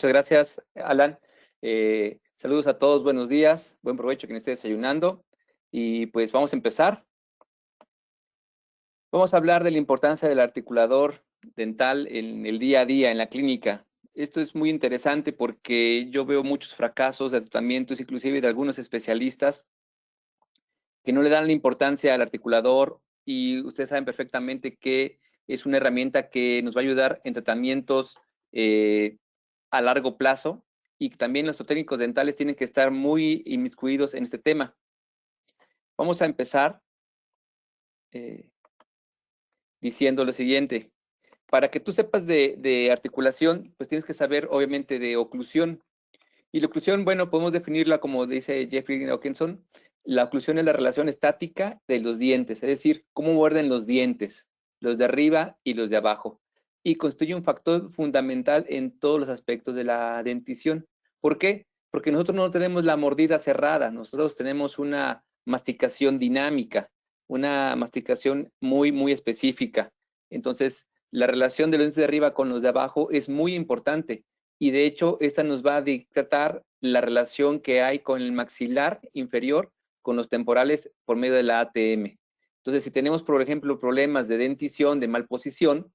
Muchas gracias, Alan. Saludos a todos, buenos días, buen provecho quien esté desayunando. Y pues vamos a empezar. Vamos a hablar de la importancia del articulador dental en el día a día, en la clínica. Esto es muy interesante porque yo veo muchos fracasos de tratamientos, inclusive de algunos especialistas, que no le dan la importancia al articulador, y ustedes saben perfectamente que es una herramienta que nos va a ayudar en tratamientos a largo plazo, y también los técnicos dentales tienen que estar muy inmiscuidos en este tema. Vamos a empezar diciendo lo siguiente. Para que tú sepas de articulación, pues tienes que saber obviamente de oclusión. Y la oclusión, bueno, podemos definirla como dice Jeffrey Hawkinson. La oclusión es la relación estática de los dientes, es decir, cómo muerden los dientes, los de arriba y los de abajo. Y constituye un factor fundamental en todos los aspectos de la dentición. ¿Por qué? Porque nosotros no tenemos la mordida cerrada, nosotros tenemos una masticación dinámica, una masticación muy, muy específica. Entonces, la relación de los dientes de arriba con los de abajo es muy importante. Y de hecho, esta nos va a dictar la relación que hay con el maxilar inferior, con los temporales por medio de la ATM. Entonces, si tenemos, por ejemplo, problemas de dentición, de malposición,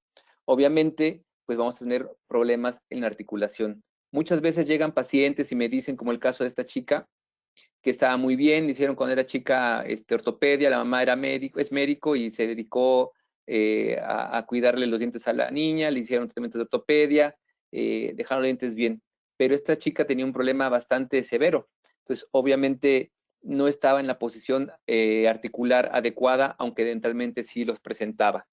obviamente, pues vamos a tener problemas en la articulación. Muchas veces llegan pacientes y me dicen, como el caso de esta chica, que estaba muy bien, le hicieron cuando era chica ortopedia, la mamá era médico, es médico y se dedicó a cuidarle los dientes a la niña, le hicieron tratamiento de ortopedia, dejaron los dientes bien, pero esta chica tenía un problema bastante severo, entonces obviamente no estaba en la posición articular adecuada, aunque dentalmente sí los presentaba.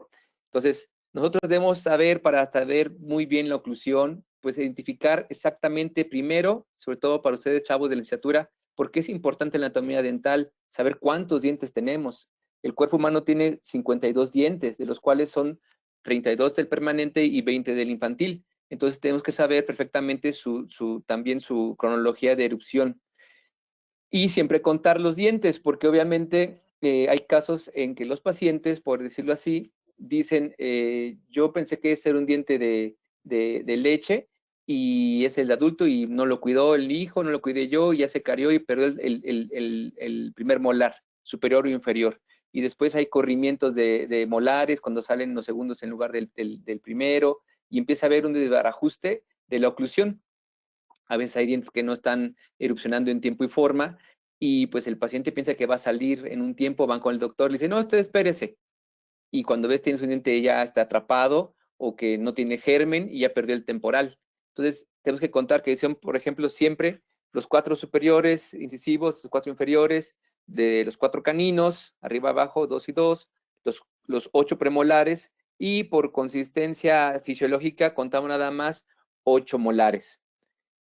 Entonces, nosotros debemos saber, para saber muy bien la oclusión, pues identificar exactamente primero, sobre todo para ustedes chavos de licenciatura, por qué es importante la anatomía dental, saber cuántos dientes tenemos. El cuerpo humano tiene 52 dientes, de los cuales son 32 del permanente y 20 del infantil. Entonces tenemos que saber perfectamente también su cronología de erupción. Y siempre contar los dientes, porque obviamente hay casos en que los pacientes, por decirlo así, dicen, yo pensé que ese era un diente de leche y es el de adulto y no lo cuidó el hijo, no lo cuidé yo, y ya se carió y perdió el primer molar, superior o inferior. Y después hay corrimientos de molares cuando salen los segundos en lugar del primero, y empieza a haber un desbarajuste de la oclusión. A veces hay dientes que no están erupcionando en tiempo y forma, y pues el paciente piensa que va a salir en un tiempo, van con el doctor, le dice, no, usted espérese. Y cuando ves tienes un diente ya está atrapado o que no tiene germen y ya perdió el temporal. Entonces, tenemos que contar que son, por ejemplo, siempre los 4 superiores incisivos, los 4 inferiores, de los 4 caninos, arriba, abajo, 2 y 2, los 8 premolares, y por consistencia fisiológica contamos nada más 8 molares.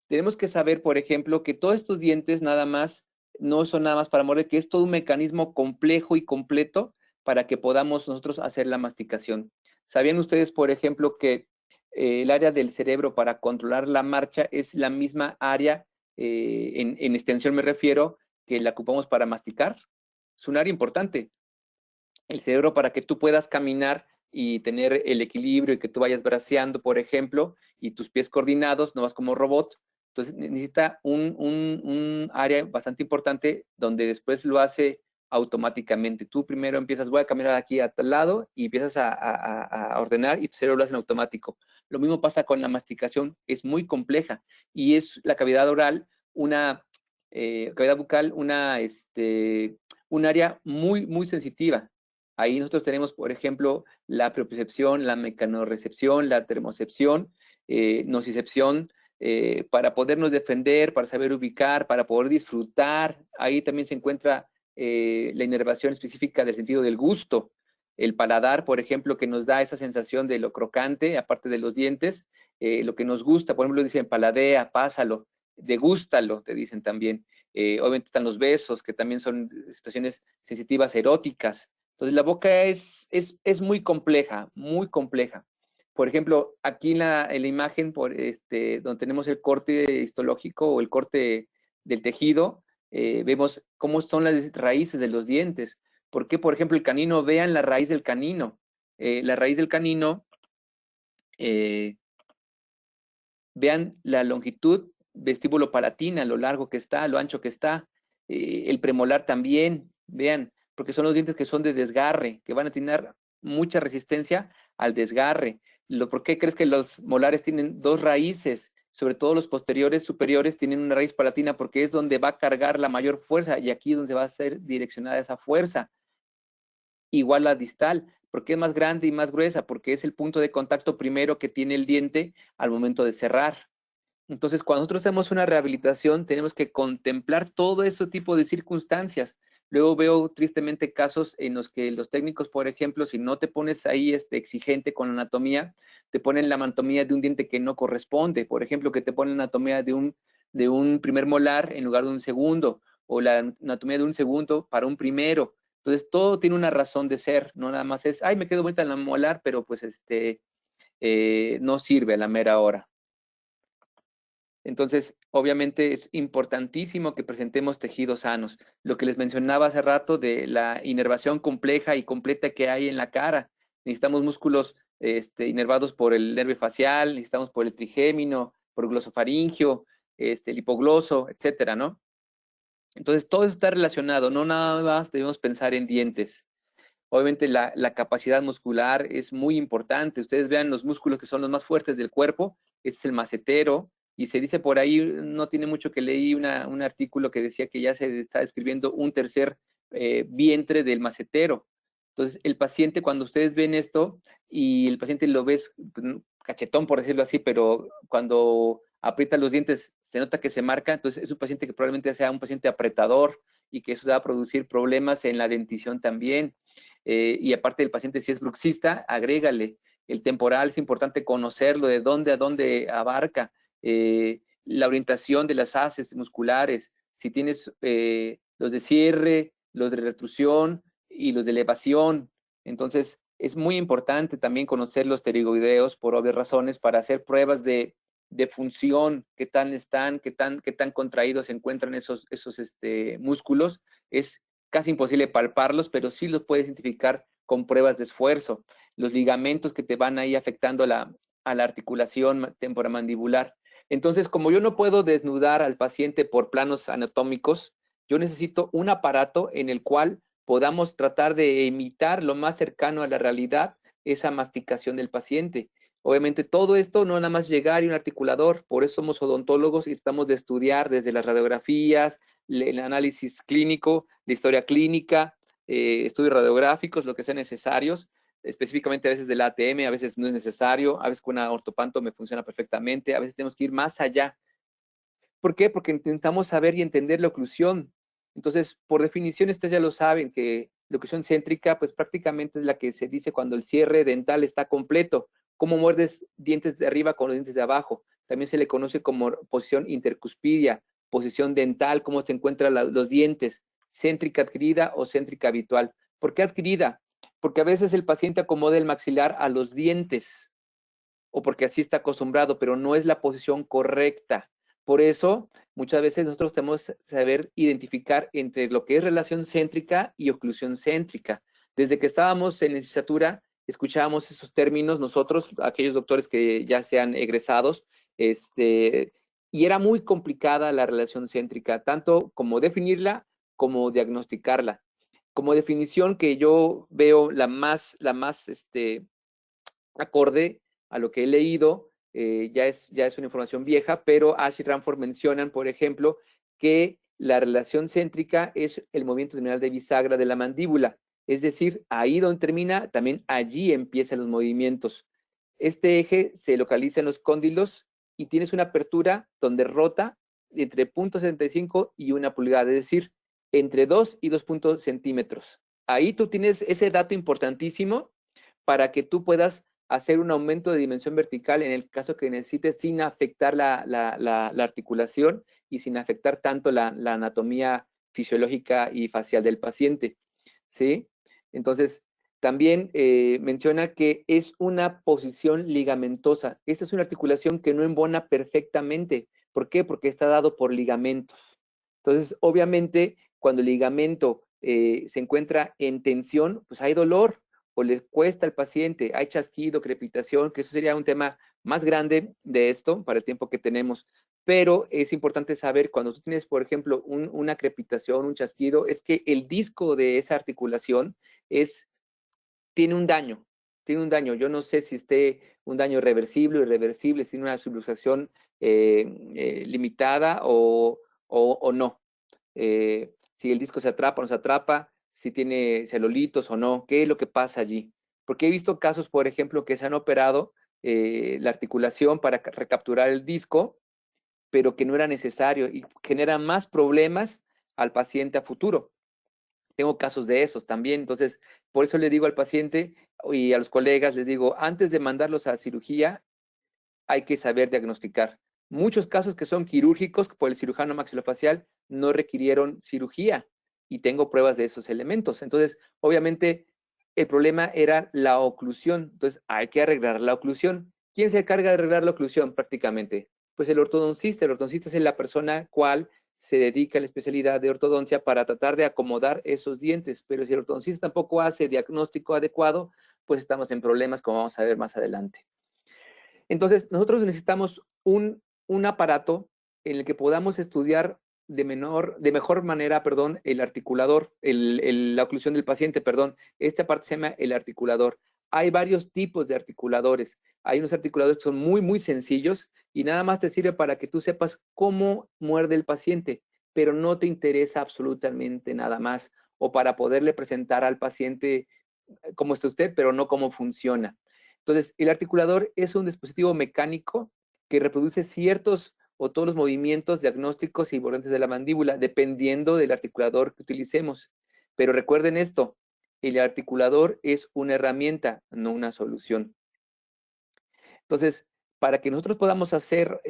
Tenemos que saber, por ejemplo, que todos estos dientes nada más no son nada más para morder, que es todo un mecanismo complejo y completo para que podamos nosotros hacer la masticación. ¿Sabían ustedes, por ejemplo, que el área del cerebro para controlar la marcha es la misma área, en extensión me refiero, que la ocupamos para masticar? Es un área importante. El cerebro, para que tú puedas caminar y tener el equilibrio y que tú vayas braceando, por ejemplo, y tus pies coordinados, no vas como robot. Entonces necesita un área bastante importante donde después lo hace automáticamente. Tú primero empiezas, voy a caminar aquí a tal lado, y empiezas a ordenar, y tu cerebro lo hace en automático. Lo mismo pasa con la masticación, es muy compleja, y es la cavidad oral, una cavidad bucal, un área muy, muy sensitiva. Ahí nosotros tenemos, por ejemplo, la propiocepción, la mecanorrecepción, la termocepción, nocicepción, para podernos defender, para saber ubicar, para poder disfrutar. Ahí también se encuentra la inervación específica del sentido del gusto. El paladar, por ejemplo, que nos da esa sensación de lo crocante, aparte de los dientes, lo que nos gusta, por ejemplo, dicen paladea, pásalo, degústalo, te dicen también. Obviamente están los besos, que también son situaciones sensitivas eróticas. Entonces, la boca es muy compleja, muy compleja. Por ejemplo, aquí en la imagen, donde tenemos el corte histológico o el corte del tejido, vemos cómo son las raíces de los dientes. ¿Por qué? Por ejemplo, el canino, vean la raíz del canino. La raíz del canino, vean la longitud vestíbulo-palatina, lo largo que está, lo ancho que está, el premolar también, vean, porque son los dientes que son de desgarre, que van a tener mucha resistencia al desgarre. ¿Por qué crees que los molares tienen dos raíces? Sobre todo los posteriores superiores tienen una raíz palatina porque es donde va a cargar la mayor fuerza y aquí es donde va a ser direccionada esa fuerza. Igual la distal, porque es más grande y más gruesa, porque es el punto de contacto primero que tiene el diente al momento de cerrar. Entonces, cuando nosotros hacemos una rehabilitación, tenemos que contemplar todo ese tipo de circunstancias. Luego veo tristemente casos en los que los técnicos, por ejemplo, si no te pones ahí exigente con la anatomía, te ponen la anatomía de un diente que no corresponde. Por ejemplo, que te ponen la anatomía de un primer molar en lugar de un segundo, o la anatomía de un segundo para un primero. Entonces, todo tiene una razón de ser, no nada más es, ay, me quedo bonita en la molar, pero pues no sirve a la mera hora. Entonces, obviamente es importantísimo que presentemos tejidos sanos. Lo que les mencionaba hace rato de la inervación compleja y completa que hay en la cara. Necesitamos músculos inervados por el nervio facial, necesitamos por el trigémino, por el glosofaringio, el hipogloso, etcétera, ¿no? Entonces, todo eso está relacionado, no nada más debemos pensar en dientes. Obviamente la capacidad muscular es muy importante. Ustedes vean los músculos que son los más fuertes del cuerpo. Este es el macetero. Y se dice por ahí, no tiene mucho que leí un artículo que decía que ya se está describiendo un tercer vientre del macetero. Entonces, el paciente, cuando ustedes ven esto y el paciente lo ves cachetón, por decirlo así, pero cuando aprieta los dientes se nota que se marca, entonces es un paciente que probablemente sea un paciente apretador y que eso va a producir problemas en la dentición también. Y aparte del paciente, si es bruxista, agrégale. El temporal es importante conocerlo, de dónde a dónde abarca. La orientación de las haces musculares, si tienes los de cierre, los de retrusión y los de elevación. Entonces, es muy importante también conocer los pterigoideos por obvias razones para hacer pruebas de función, qué tan están, qué tan contraídos se encuentran esos músculos. Es casi imposible palparlos, pero sí los puedes identificar con pruebas de esfuerzo. Los ligamentos que te van ahí afectando a la articulación temporomandibular. Entonces, como yo no puedo desnudar al paciente por planos anatómicos, yo necesito un aparato en el cual podamos tratar de imitar lo más cercano a la realidad esa masticación del paciente. Obviamente todo esto no nada más llegar y un articulador, por eso somos odontólogos y tratamos de estudiar desde las radiografías, el análisis clínico, la historia clínica, estudios radiográficos, lo que sean necesarios, específicamente a veces del ATM, a veces no es necesario, a veces con una ortopanto me funciona perfectamente, a veces tenemos que ir más allá. ¿Por qué? Porque intentamos saber y entender la oclusión. Entonces, por definición, ustedes ya lo saben, que la oclusión céntrica, pues prácticamente es la que se dice cuando el cierre dental está completo. ¿Cómo muerdes dientes de arriba con los dientes de abajo? También se le conoce como posición intercuspidia, posición dental, cómo se encuentran los dientes, céntrica adquirida o céntrica habitual. ¿Por qué adquirida? Porque a veces el paciente acomoda el maxilar a los dientes o porque así está acostumbrado, pero no es la posición correcta. Por eso, muchas veces nosotros tenemos que saber identificar entre lo que es relación céntrica y oclusión céntrica. Desde que estábamos en licenciatura, escuchábamos esos términos nosotros, aquellos doctores que ya sean egresados, y era muy complicada la relación céntrica, tanto como definirla como diagnosticarla. Como definición que yo veo la más acorde a lo que he leído, ya es una información vieja, pero Ash y Ranford mencionan, por ejemplo, que la relación céntrica es el movimiento terminal de bisagra de la mandíbula. Es decir, ahí donde termina, también allí empiezan los movimientos. Este eje se localiza en los cóndilos y tienes una apertura donde rota entre 0.75 y 1 pulgada, es decir, entre 2 y 2 centímetros. Ahí tú tienes ese dato importantísimo para que tú puedas hacer un aumento de dimensión vertical en el caso que necesites sin afectar la articulación y sin afectar tanto la anatomía fisiológica y facial del paciente, ¿sí? Entonces, también menciona que es una posición ligamentosa. Esta es una articulación que no embona perfectamente. ¿Por qué? Porque está dado por ligamentos. Entonces, obviamente, cuando el ligamento se encuentra en tensión, pues hay dolor o le cuesta al paciente, hay chasquido, crepitación, que eso sería un tema más grande de esto para el tiempo que tenemos, pero es importante saber cuando tú tienes, por ejemplo, una crepitación, un chasquido, es que el disco de esa articulación es, tiene un daño, tiene un daño. Yo no sé si esté un daño reversible o irreversible, si tiene una subluxación limitada o no. Si el disco se atrapa o no se atrapa, si tiene celolitos o no, qué es lo que pasa allí. Porque he visto casos, por ejemplo, que se han operado la articulación para recapturar el disco, pero que no era necesario y genera más problemas al paciente a futuro. Tengo casos de esos también, entonces por eso le digo al paciente y a los colegas, les digo, antes de mandarlos a cirugía, hay que saber diagnosticar. Muchos casos que son quirúrgicos por el cirujano maxilofacial no requirieron cirugía y tengo pruebas de esos elementos. Entonces, obviamente, el problema era la oclusión. Entonces, hay que arreglar la oclusión. ¿Quién se encarga de arreglar la oclusión prácticamente? Pues el ortodoncista. El ortodoncista es la persona cual se dedica a la especialidad de ortodoncia para tratar de acomodar esos dientes. Pero si el ortodoncista tampoco hace diagnóstico adecuado, pues estamos en problemas, como vamos a ver más adelante. Entonces, nosotros necesitamos un aparato en el que podamos estudiar de mejor manera, perdón, el articulador, la oclusión del paciente, perdón. Esta parte se llama el articulador. Hay varios tipos de articuladores. Hay unos articuladores que son muy, muy sencillos y nada más te sirve para que tú sepas cómo muerde el paciente, pero no te interesa absolutamente nada más, o para poderle presentar al paciente cómo está usted, pero no cómo funciona. Entonces, el articulador es un dispositivo mecánico que reproduce ciertos o todos los movimientos diagnósticos y importantes de la mandíbula, dependiendo del articulador que utilicemos. Pero recuerden esto, el articulador es una herramienta, no una solución. Entonces, para que nosotros podamos hacer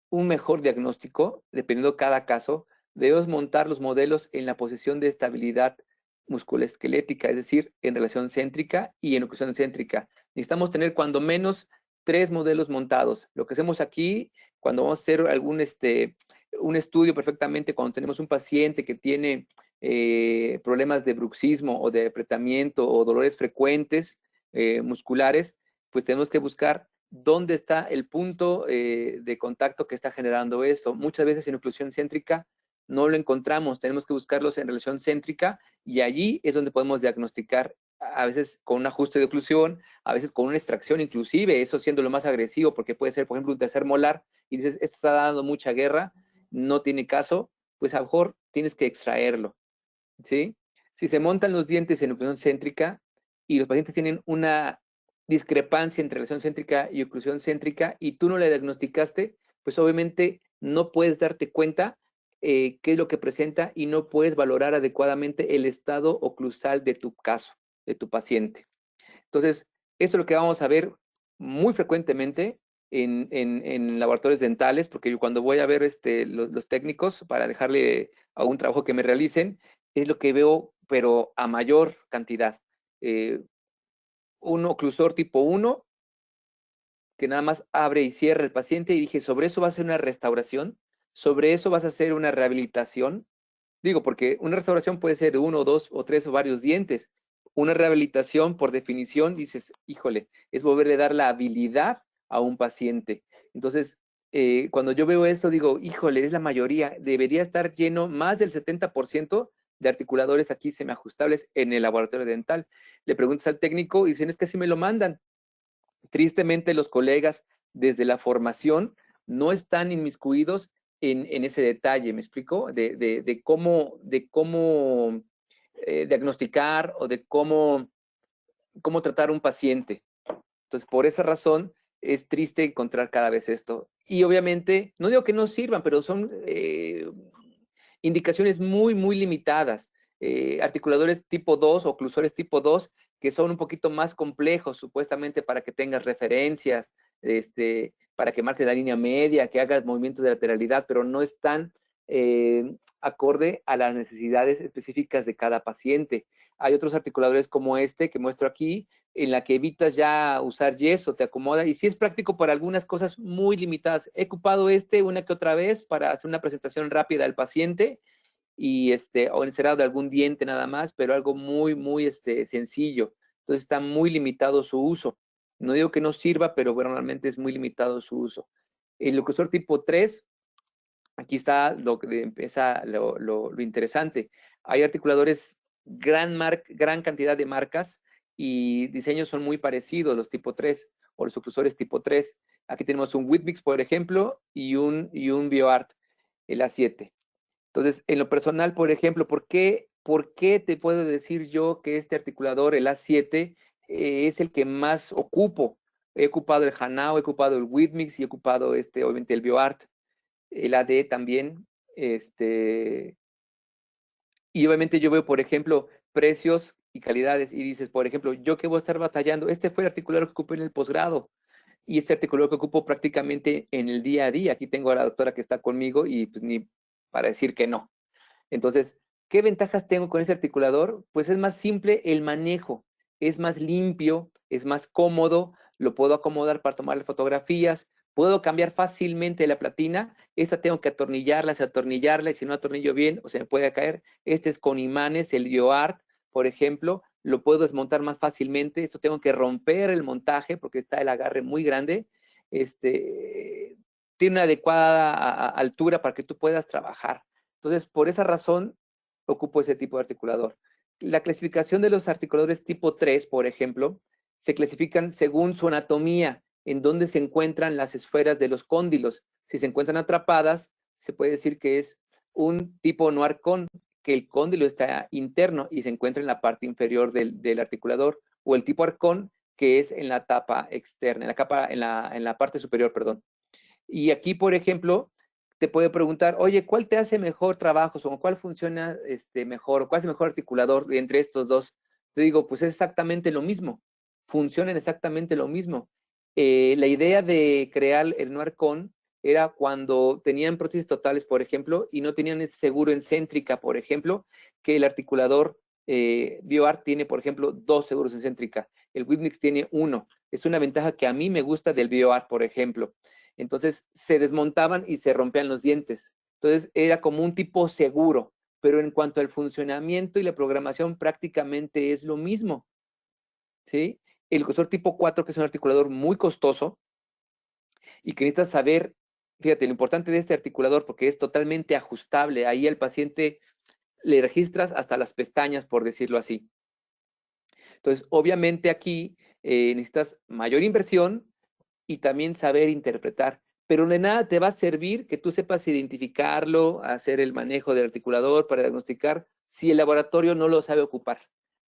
un mejor diagnóstico, dependiendo de cada caso, debemos montar los modelos en la posición de estabilidad musculoesquelética, es decir, en relación céntrica y en oclusión céntrica. Necesitamos tener cuando menos 3 modelos montados. Lo que hacemos aquí, cuando vamos a hacer un estudio perfectamente, cuando tenemos un paciente que tiene problemas de bruxismo o de apretamiento o dolores frecuentes musculares, pues tenemos que buscar dónde está el punto de contacto que está generando esto. Muchas veces en oclusión céntrica no lo encontramos, tenemos que buscarlos en relación céntrica y allí es donde podemos diagnosticar, a veces con un ajuste de oclusión, a veces con una extracción inclusive, eso siendo lo más agresivo, porque puede ser, por ejemplo, un tercer molar y dices, esto está dando mucha guerra, no tiene caso, pues a lo mejor tienes que extraerlo, ¿sí? Si se montan los dientes en oclusión céntrica y los pacientes tienen una discrepancia entre relación céntrica y oclusión céntrica y tú no la diagnosticaste, pues obviamente no puedes darte cuenta qué es lo que presenta y no puedes valorar adecuadamente el estado oclusal de tu caso, de tu paciente. Entonces, esto es lo que vamos a ver muy frecuentemente en laboratorios dentales, porque yo cuando voy a ver los técnicos para dejarle algún trabajo que me realicen, es lo que veo, pero a mayor cantidad. Eh, un oclusor tipo 1 que nada más abre y cierra el paciente y dije, ¿sobre eso va a ser una restauración? ¿Sobre eso vas a hacer una rehabilitación? Digo, porque una restauración puede ser de 1, 2 o 3 o varios dientes. Una rehabilitación, por definición, dices, híjole, es volverle a dar la habilidad a un paciente. Entonces, cuando yo veo eso, digo, híjole, es la mayoría. Debería estar lleno más del 70% de articuladores aquí semiajustables en el laboratorio dental. Le preguntas al técnico y dicen, es que así me lo mandan. Tristemente, los colegas desde la formación no están inmiscuidos en ese detalle, ¿me explico? De cómo diagnosticar o de cómo tratar a un paciente. Entonces, por esa razón, es triste encontrar cada vez esto. Y obviamente, no digo que no sirvan, pero son indicaciones muy, muy limitadas. Articuladores tipo 2 o oclusores tipo 2 que son un poquito más complejos, supuestamente para que tengas referencias, para que marques la línea media, que hagas movimientos de lateralidad, pero no están acorde a las necesidades específicas de cada paciente. Hay otros articuladores como este que muestro aquí, en la que evitas ya usar yeso, te acomoda, y sí es práctico para algunas cosas muy limitadas. He ocupado una que otra vez para hacer una presentación rápida al paciente, y o encerado de algún diente nada más, pero algo muy, muy sencillo. Entonces está muy limitado su uso. No digo que no sirva, pero bueno, realmente es muy limitado su uso. El oclusor tipo 3, aquí está lo que empieza lo interesante. Hay articuladores, gran cantidad de marcas y diseños son muy parecidos, los tipo 3 o los oclusores tipo 3. Aquí tenemos un Whitmix, por ejemplo, y un BioArt, el A7. Entonces, en lo personal, por ejemplo, por qué te puedo decir yo que este articulador, el A7, es el que más ocupo? He ocupado el Hanao, he ocupado el Whitmix y he ocupado, obviamente, el BioArt, el AD también. Y obviamente yo veo, por ejemplo, precios y calidades y dices, por ejemplo, yo que voy a estar batallando, este fue el articulador que ocupé en el posgrado y este articulador que ocupo prácticamente en el día a día. Aquí tengo a la doctora que está conmigo y pues ni para decir que no. Entonces, ¿qué ventajas tengo con ese articulador? Pues es más simple el manejo, es más limpio, es más cómodo, lo puedo acomodar para tomar fotografías, puedo cambiar fácilmente la platina. Esta tengo que atornillarla, y si no atornillo bien o se me puede caer. Este es con imanes, el BioArt, por ejemplo, lo puedo desmontar más fácilmente. Esto tengo que romper el montaje porque está el agarre muy grande. Tiene una adecuada altura para que tú puedas trabajar. Entonces, por esa razón, ocupo ese tipo de articulador. La clasificación de los articuladores tipo 3, por ejemplo, se clasifican según su anatomía, en dónde se encuentran las esferas de los cóndilos. Si se encuentran atrapadas, se puede decir que es un tipo no arcón, que el cóndilo está interno y se encuentra en la parte inferior del articulador, o el tipo arcón, que es en la tapa externa, en la parte superior, perdón. Y aquí, por ejemplo, te puede preguntar, oye, ¿cuál te hace mejor trabajo? ¿O cuál funciona mejor? ¿O cuál es el mejor articulador entre estos dos? Te digo, pues es exactamente lo mismo. Funcionan exactamente lo mismo. La idea de crear el Noarcon era cuando tenían prótesis totales, por ejemplo, y no tenían ese seguro en céntrica, por ejemplo, que el articulador BioArt tiene, por ejemplo, 2 seguros en céntrica. El Whitmix tiene 1. Es una ventaja que a mí me gusta del BioArt, por ejemplo. Entonces se desmontaban y se rompían los dientes. Entonces era como un tipo seguro, pero en cuanto al funcionamiento y la programación prácticamente es lo mismo, ¿sí? El cursor tipo 4, que es un articulador muy costoso y que necesitas saber, fíjate, lo importante de este articulador, porque es totalmente ajustable, ahí al paciente le registras hasta las pestañas, por decirlo así. Entonces, obviamente aquí necesitas mayor inversión y también saber interpretar. Pero de nada te va a servir que tú sepas identificarlo, hacer el manejo del articulador para diagnosticar si el laboratorio no lo sabe ocupar.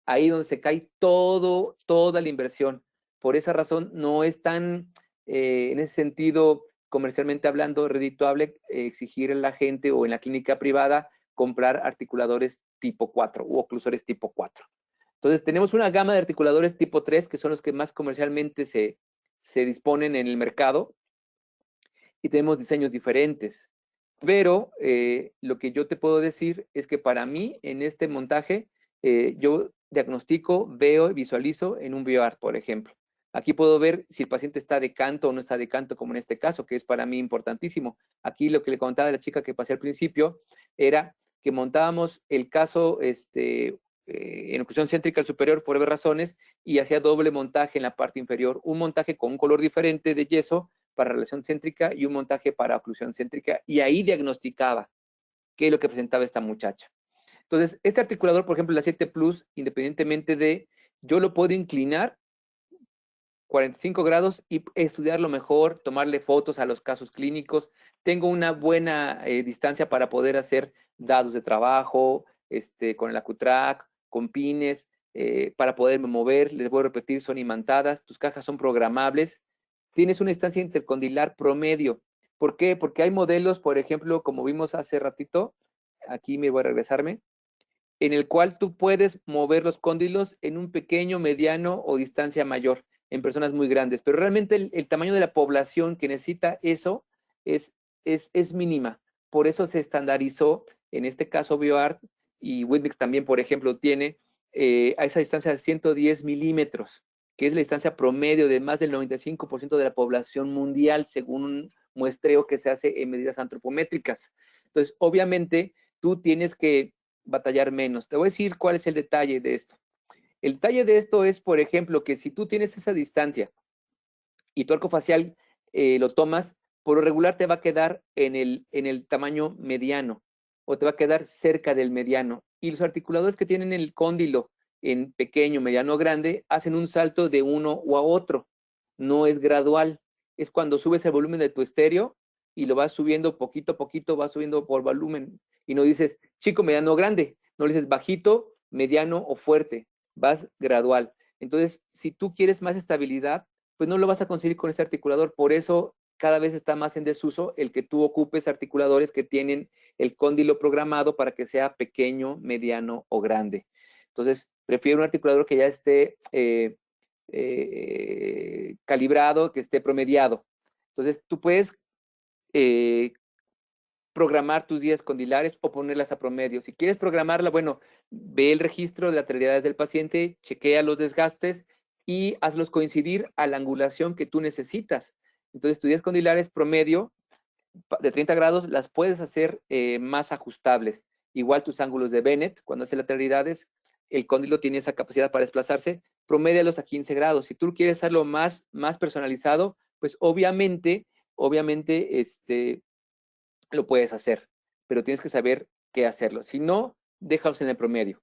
Ahí donde se cae toda la inversión. Por esa razón no es tan, en ese sentido, comercialmente hablando, redituable exigir a la gente o en la clínica privada comprar articuladores tipo 4 u oclusores tipo 4. Entonces tenemos una gama de articuladores tipo 3 que son los que más comercialmente se disponen en el mercado y tenemos diseños diferentes. Pero lo que yo te puedo decir es que para mí, en este montaje, yo diagnostico, veo y visualizo en un BioArt, por ejemplo. Aquí puedo ver si el paciente está de canto o no está de canto, como en este caso, que es para mí importantísimo. Aquí lo que le contaba a la chica que pasé al principio era que montábamos el caso en oclusión céntrica al superior por varias razones y hacía doble montaje en la parte inferior. Un montaje con un color diferente de yeso para relación céntrica y un montaje para oclusión céntrica, y ahí diagnosticaba qué es lo que presentaba esta muchacha. Entonces, este articulador, por ejemplo, la 7 Plus, independientemente de, yo lo puedo inclinar 45 grados y estudiarlo mejor, tomarle fotos a los casos clínicos. Tengo una buena distancia para poder hacer dados de trabajo, con el AcuTrack, con pines, para poderme mover. Les voy a repetir, son imantadas, tus cajas son programables. Tienes una distancia intercondilar promedio. ¿Por qué? Porque hay modelos, por ejemplo, como vimos hace ratito, aquí me voy a regresarme, en el cual tú puedes mover los cóndilos en un pequeño, mediano o distancia mayor en personas muy grandes, pero realmente el tamaño de la población que necesita eso es, es mínima. Por eso se estandarizó, en este caso BioArt y Whitmix también, por ejemplo, tiene a esa distancia de 110 milímetros, que es la distancia promedio de más del 95% de la población mundial, según un muestreo que se hace en medidas antropométricas. Entonces, obviamente, tú tienes que batallar menos. Te voy a decir cuál es el detalle de esto. El detalle de esto es, por ejemplo, que si tú tienes esa distancia y tu arco facial lo tomas, por lo regular te va a quedar en el tamaño mediano o te va a quedar cerca del mediano. Y los articuladores que tienen el cóndilo en pequeño, mediano o grande hacen un salto de uno o a otro. No es gradual. Es cuando subes el volumen de tu estéreo y lo vas subiendo poquito a poquito, vas subiendo por volumen. Y no dices chico, mediano o grande. No le dices bajito, mediano o fuerte. Vas gradual. Entonces, si tú quieres más estabilidad, pues no lo vas a conseguir con este articulador. Por eso cada vez está más en desuso el que tú ocupes articuladores que tienen el cóndilo programado para que sea pequeño, mediano o grande. Entonces, prefiero un articulador que ya esté calibrado, que esté promediado. Entonces, tú puedes programar tus guías condilares o ponerlas a promedio. Si quieres programarla, bueno, ve el registro de lateralidades del paciente, chequea los desgastes y hazlos coincidir a la angulación que tú necesitas. Entonces, tus guías condilares promedio de 30 grados las puedes hacer más ajustables. Igual tus ángulos de Bennett, cuando hace lateralidades, el cóndilo tiene esa capacidad para desplazarse, promédialos a 15 grados. Si tú quieres hacerlo más personalizado, pues obviamente, lo puedes hacer, pero tienes que saber qué hacerlo. Si no, déjalos en el promedio.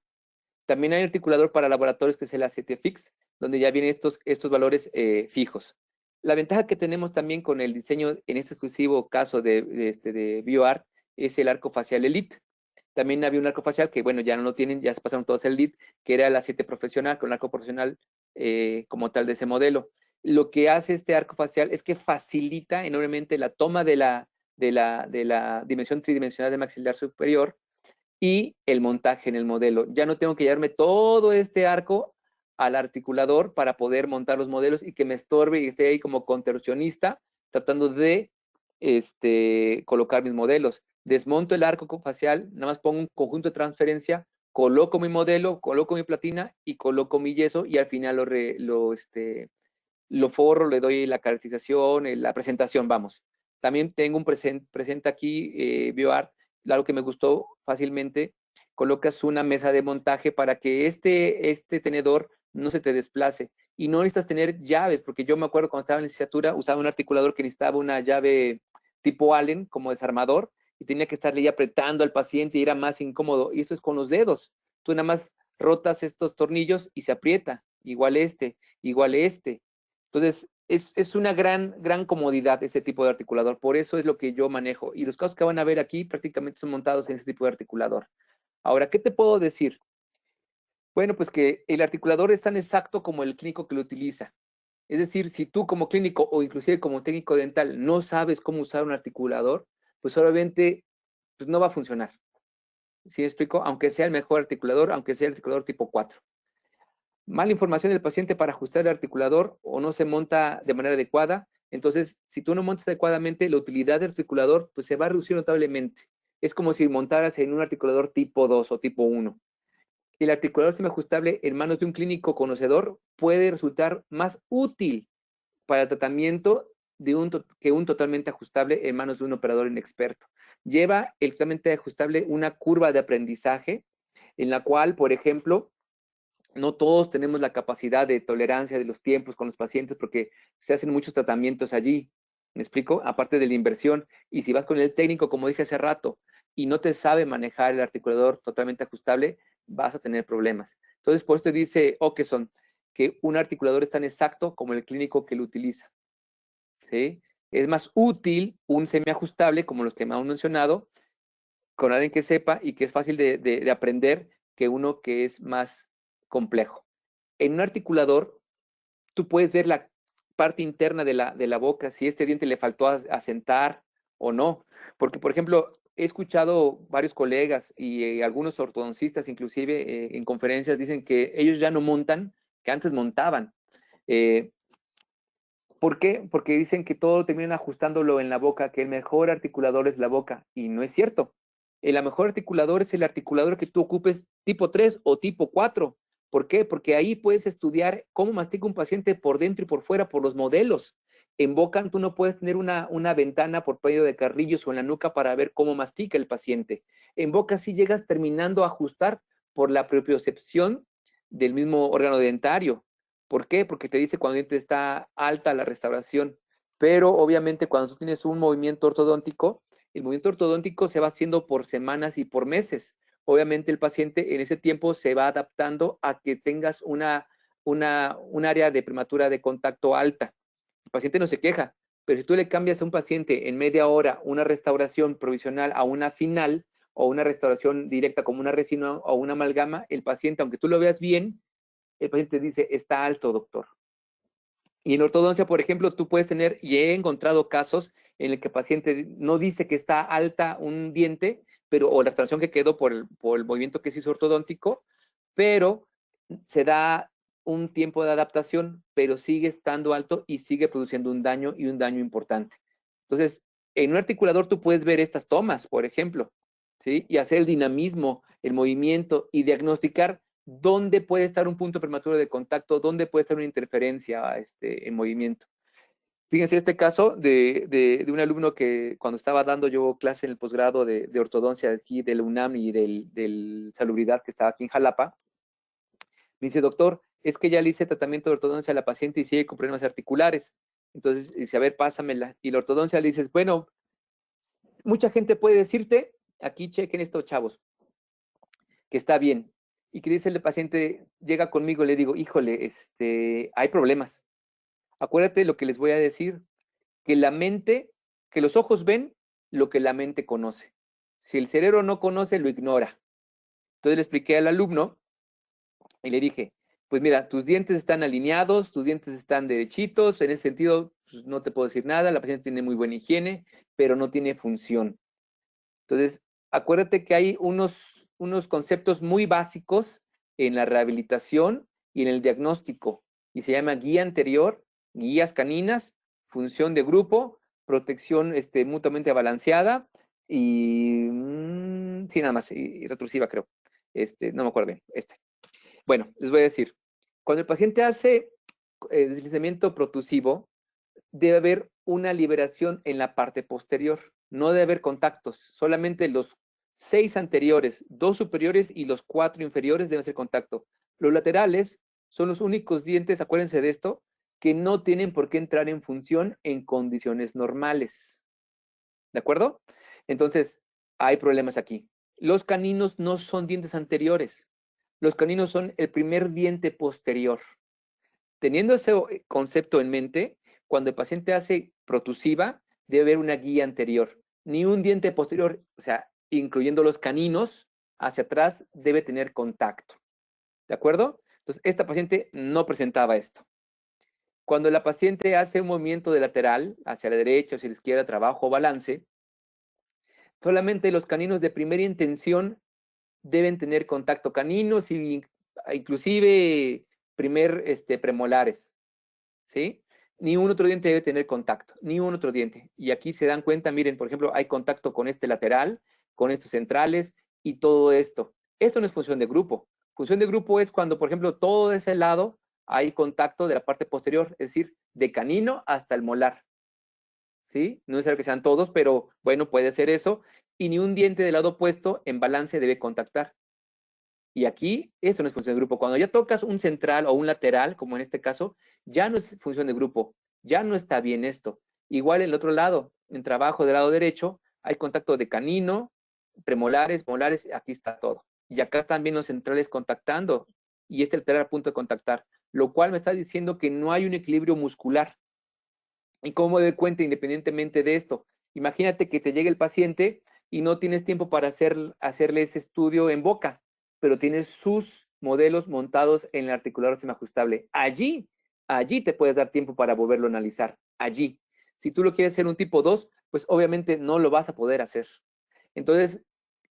También hay un articulador para laboratorios que es el ACT-Fix, donde ya vienen estos valores fijos. La ventaja que tenemos también con el diseño, en este exclusivo caso de BioArt, es el arco facial Elite. También había un arco facial que, bueno, ya no lo tienen, ya se pasaron todos al Elite, que era el A7 profesional, con el arco profesional como tal de ese modelo. Lo que hace este arco facial es que facilita enormemente la toma de la dimensión tridimensional del maxilar superior y el montaje en el modelo. Ya no tengo que llevarme todo este arco al articulador para poder montar los modelos y que me estorbe y esté ahí como contorsionista tratando de colocar mis modelos. Desmonto el arco facial, nada más pongo un conjunto de transferencia, coloco mi modelo, coloco mi platina y coloco mi yeso y al final lo forro, le doy la caracterización, la presentación, vamos. También tengo un presente aquí, BioArt, algo que me gustó fácilmente, colocas una mesa de montaje para que este tenedor no se te desplace. Y no necesitas tener llaves, porque yo me acuerdo cuando estaba en licenciatura, usaba un articulador que necesitaba una llave tipo Allen, como desarmador, y tenía que estarle ahí apretando al paciente y era más incómodo. Y eso es con los dedos. Tú nada más rotas estos tornillos y se aprieta. Igual igual este. Entonces, es una gran comodidad este tipo de articulador. Por eso es lo que yo manejo. Y los casos que van a ver aquí prácticamente son montados en este tipo de articulador. Ahora, ¿qué te puedo decir? Bueno, pues que el articulador es tan exacto como el clínico que lo utiliza. Es decir, si tú como clínico o inclusive como técnico dental no sabes cómo usar un articulador, pues obviamente pues no va a funcionar. ¿Sí me explico? Aunque sea el mejor articulador, aunque sea el articulador tipo 4. Mala información del paciente para ajustar el articulador o no se monta de manera adecuada. Entonces, si tú no montas adecuadamente, la utilidad del articulador pues, se va a reducir notablemente. Es como si montaras en un articulador tipo 2 o tipo 1. El articulador semiajustable en manos de un clínico conocedor puede resultar más útil para el tratamiento que un totalmente ajustable en manos de un operador inexperto. Lleva el totalmente ajustable una curva de aprendizaje en la cual, por ejemplo, no todos tenemos la capacidad de tolerancia de los tiempos con los pacientes porque se hacen muchos tratamientos allí. ¿Me explico? Aparte de la inversión. Y si vas con el técnico, como dije hace rato, y no te sabe manejar el articulador totalmente ajustable, vas a tener problemas. Entonces, por esto dice Okeson que un articulador es tan exacto como el clínico que lo utiliza. ¿Sí? Es más útil un semiajustable, como los que me han mencionado, con alguien que sepa y que es fácil de aprender, que uno que es más complejo. En un articulador, tú puedes ver la parte interna de la boca, si este diente le faltó asentar o no. Porque, por ejemplo, he escuchado varios colegas y algunos ortodoncistas, inclusive en conferencias, dicen que ellos ya no montan, que antes montaban. Eh, ¿Por qué? Porque dicen que todo terminan ajustándolo en la boca, que el mejor articulador es la boca, y no es cierto. El mejor articulador es el articulador que tú ocupes tipo 3 o tipo 4. ¿Por qué? Porque ahí puedes estudiar cómo mastica un paciente por dentro y por fuera, por los modelos. En boca tú no puedes tener una ventana por medio de carrillos o en la nuca para ver cómo mastica el paciente. En boca sí llegas terminando a ajustar por la propiocepción del mismo órgano dentario. ¿Por qué? Porque te dice cuando el diente está alta la restauración. Pero obviamente cuando tú tienes un movimiento ortodóntico, el movimiento ortodóntico se va haciendo por semanas y por meses. Obviamente el paciente en ese tiempo se va adaptando a que tengas un área de prematura de contacto alta. El paciente no se queja, pero si tú le cambias a un paciente en media hora una restauración provisional a una final o una restauración directa como una resina o una amalgama, el paciente, aunque tú lo veas bien, el paciente dice, está alto, doctor. Y en ortodoncia, por ejemplo, tú puedes tener, y he encontrado casos en el que el paciente no dice que está alta un diente, pero, o la restauración que quedó por el movimiento que se hizo ortodóntico, pero se da un tiempo de adaptación, pero sigue estando alto y sigue produciendo un daño y un daño importante. Entonces, en un articulador tú puedes ver estas tomas, por ejemplo, ¿sí? Y hacer el dinamismo, el movimiento y diagnosticar dónde puede estar un punto prematuro de contacto, dónde puede estar una interferencia en movimiento. Fíjense este caso de un alumno que cuando estaba dando yo clase en el posgrado de ortodoncia aquí del UNAM y del Salubridad que estaba aquí en Jalapa, me dice, doctor, es que ya le hice tratamiento de ortodoncia a la paciente y sigue con problemas articulares. Entonces dice, a ver, pásamela. Y la ortodoncia le dices, bueno, mucha gente puede decirte, aquí chequen estos chavos, que está bien. Y que dice el paciente, llega conmigo, le digo, híjole, hay problemas. Acuérdate lo que les voy a decir, que la mente, que los ojos ven lo que la mente conoce. Si el cerebro no conoce, lo ignora. Entonces le expliqué al alumno y le dije, pues mira, tus dientes están alineados, tus dientes están derechitos, en ese sentido, pues no te puedo decir nada, la paciente tiene muy buena higiene, pero no tiene función. Entonces, acuérdate que hay unos conceptos muy básicos en la rehabilitación y en el diagnóstico, y se llama guía anterior, guías caninas, función de grupo, protección mutuamente balanceada y, sí, nada más, y retrusiva creo. No me acuerdo bien, Bueno, les voy a decir, cuando el paciente hace deslizamiento protusivo, debe haber una liberación en la parte posterior. No debe haber contactos. Solamente los 6 anteriores, 2 superiores y los 4 inferiores deben ser contacto. Los laterales son los únicos dientes, acuérdense de esto, que no tienen por qué entrar en función en condiciones normales. ¿De acuerdo? Entonces, hay problemas aquí. Los caninos no son dientes anteriores. Los caninos son el primer diente posterior. Teniendo ese concepto en mente, cuando el paciente hace protusiva, debe haber una guía anterior. Ni un diente posterior, o sea, incluyendo los caninos, hacia atrás, debe tener contacto. ¿De acuerdo? Entonces, esta paciente no presentaba esto. Cuando la paciente hace un movimiento de lateral, hacia la derecha, hacia la izquierda, trabajo o balance, solamente los caninos de primera intención deben tener contacto caninos y inclusive premolares. ¿Sí? Ni un otro diente debe tener contacto, ni un otro diente. Y aquí se dan cuenta, miren, por ejemplo, hay contacto con este lateral, con estos centrales y todo esto. Esto no es función de grupo. Función de grupo es cuando, por ejemplo, todo ese lado hay contacto de la parte posterior, es decir, de canino hasta el molar. ¿Sí? No es necesario que sean todos, pero bueno, puede ser eso. Y ni un diente del lado opuesto en balance debe contactar. Y aquí, eso no es función de grupo. Cuando ya tocas un central o un lateral, como en este caso, ya no es función de grupo. Ya no está bien esto. Igual en el otro lado, en trabajo del lado derecho, hay contacto de canino, premolares, molares, aquí está todo. Y acá también los centrales contactando. Y este lateral a punto de contactar. Lo cual me está diciendo que no hay un equilibrio muscular. ¿Y cómo me doy cuenta independientemente de esto? Imagínate que te llegue el paciente y no tienes tiempo para hacerle ese estudio en boca, pero tienes sus modelos montados en el articulador semiajustable. Allí te puedes dar tiempo para volverlo a analizar. Allí. Si tú lo quieres hacer un tipo 2, pues obviamente no lo vas a poder hacer. Entonces,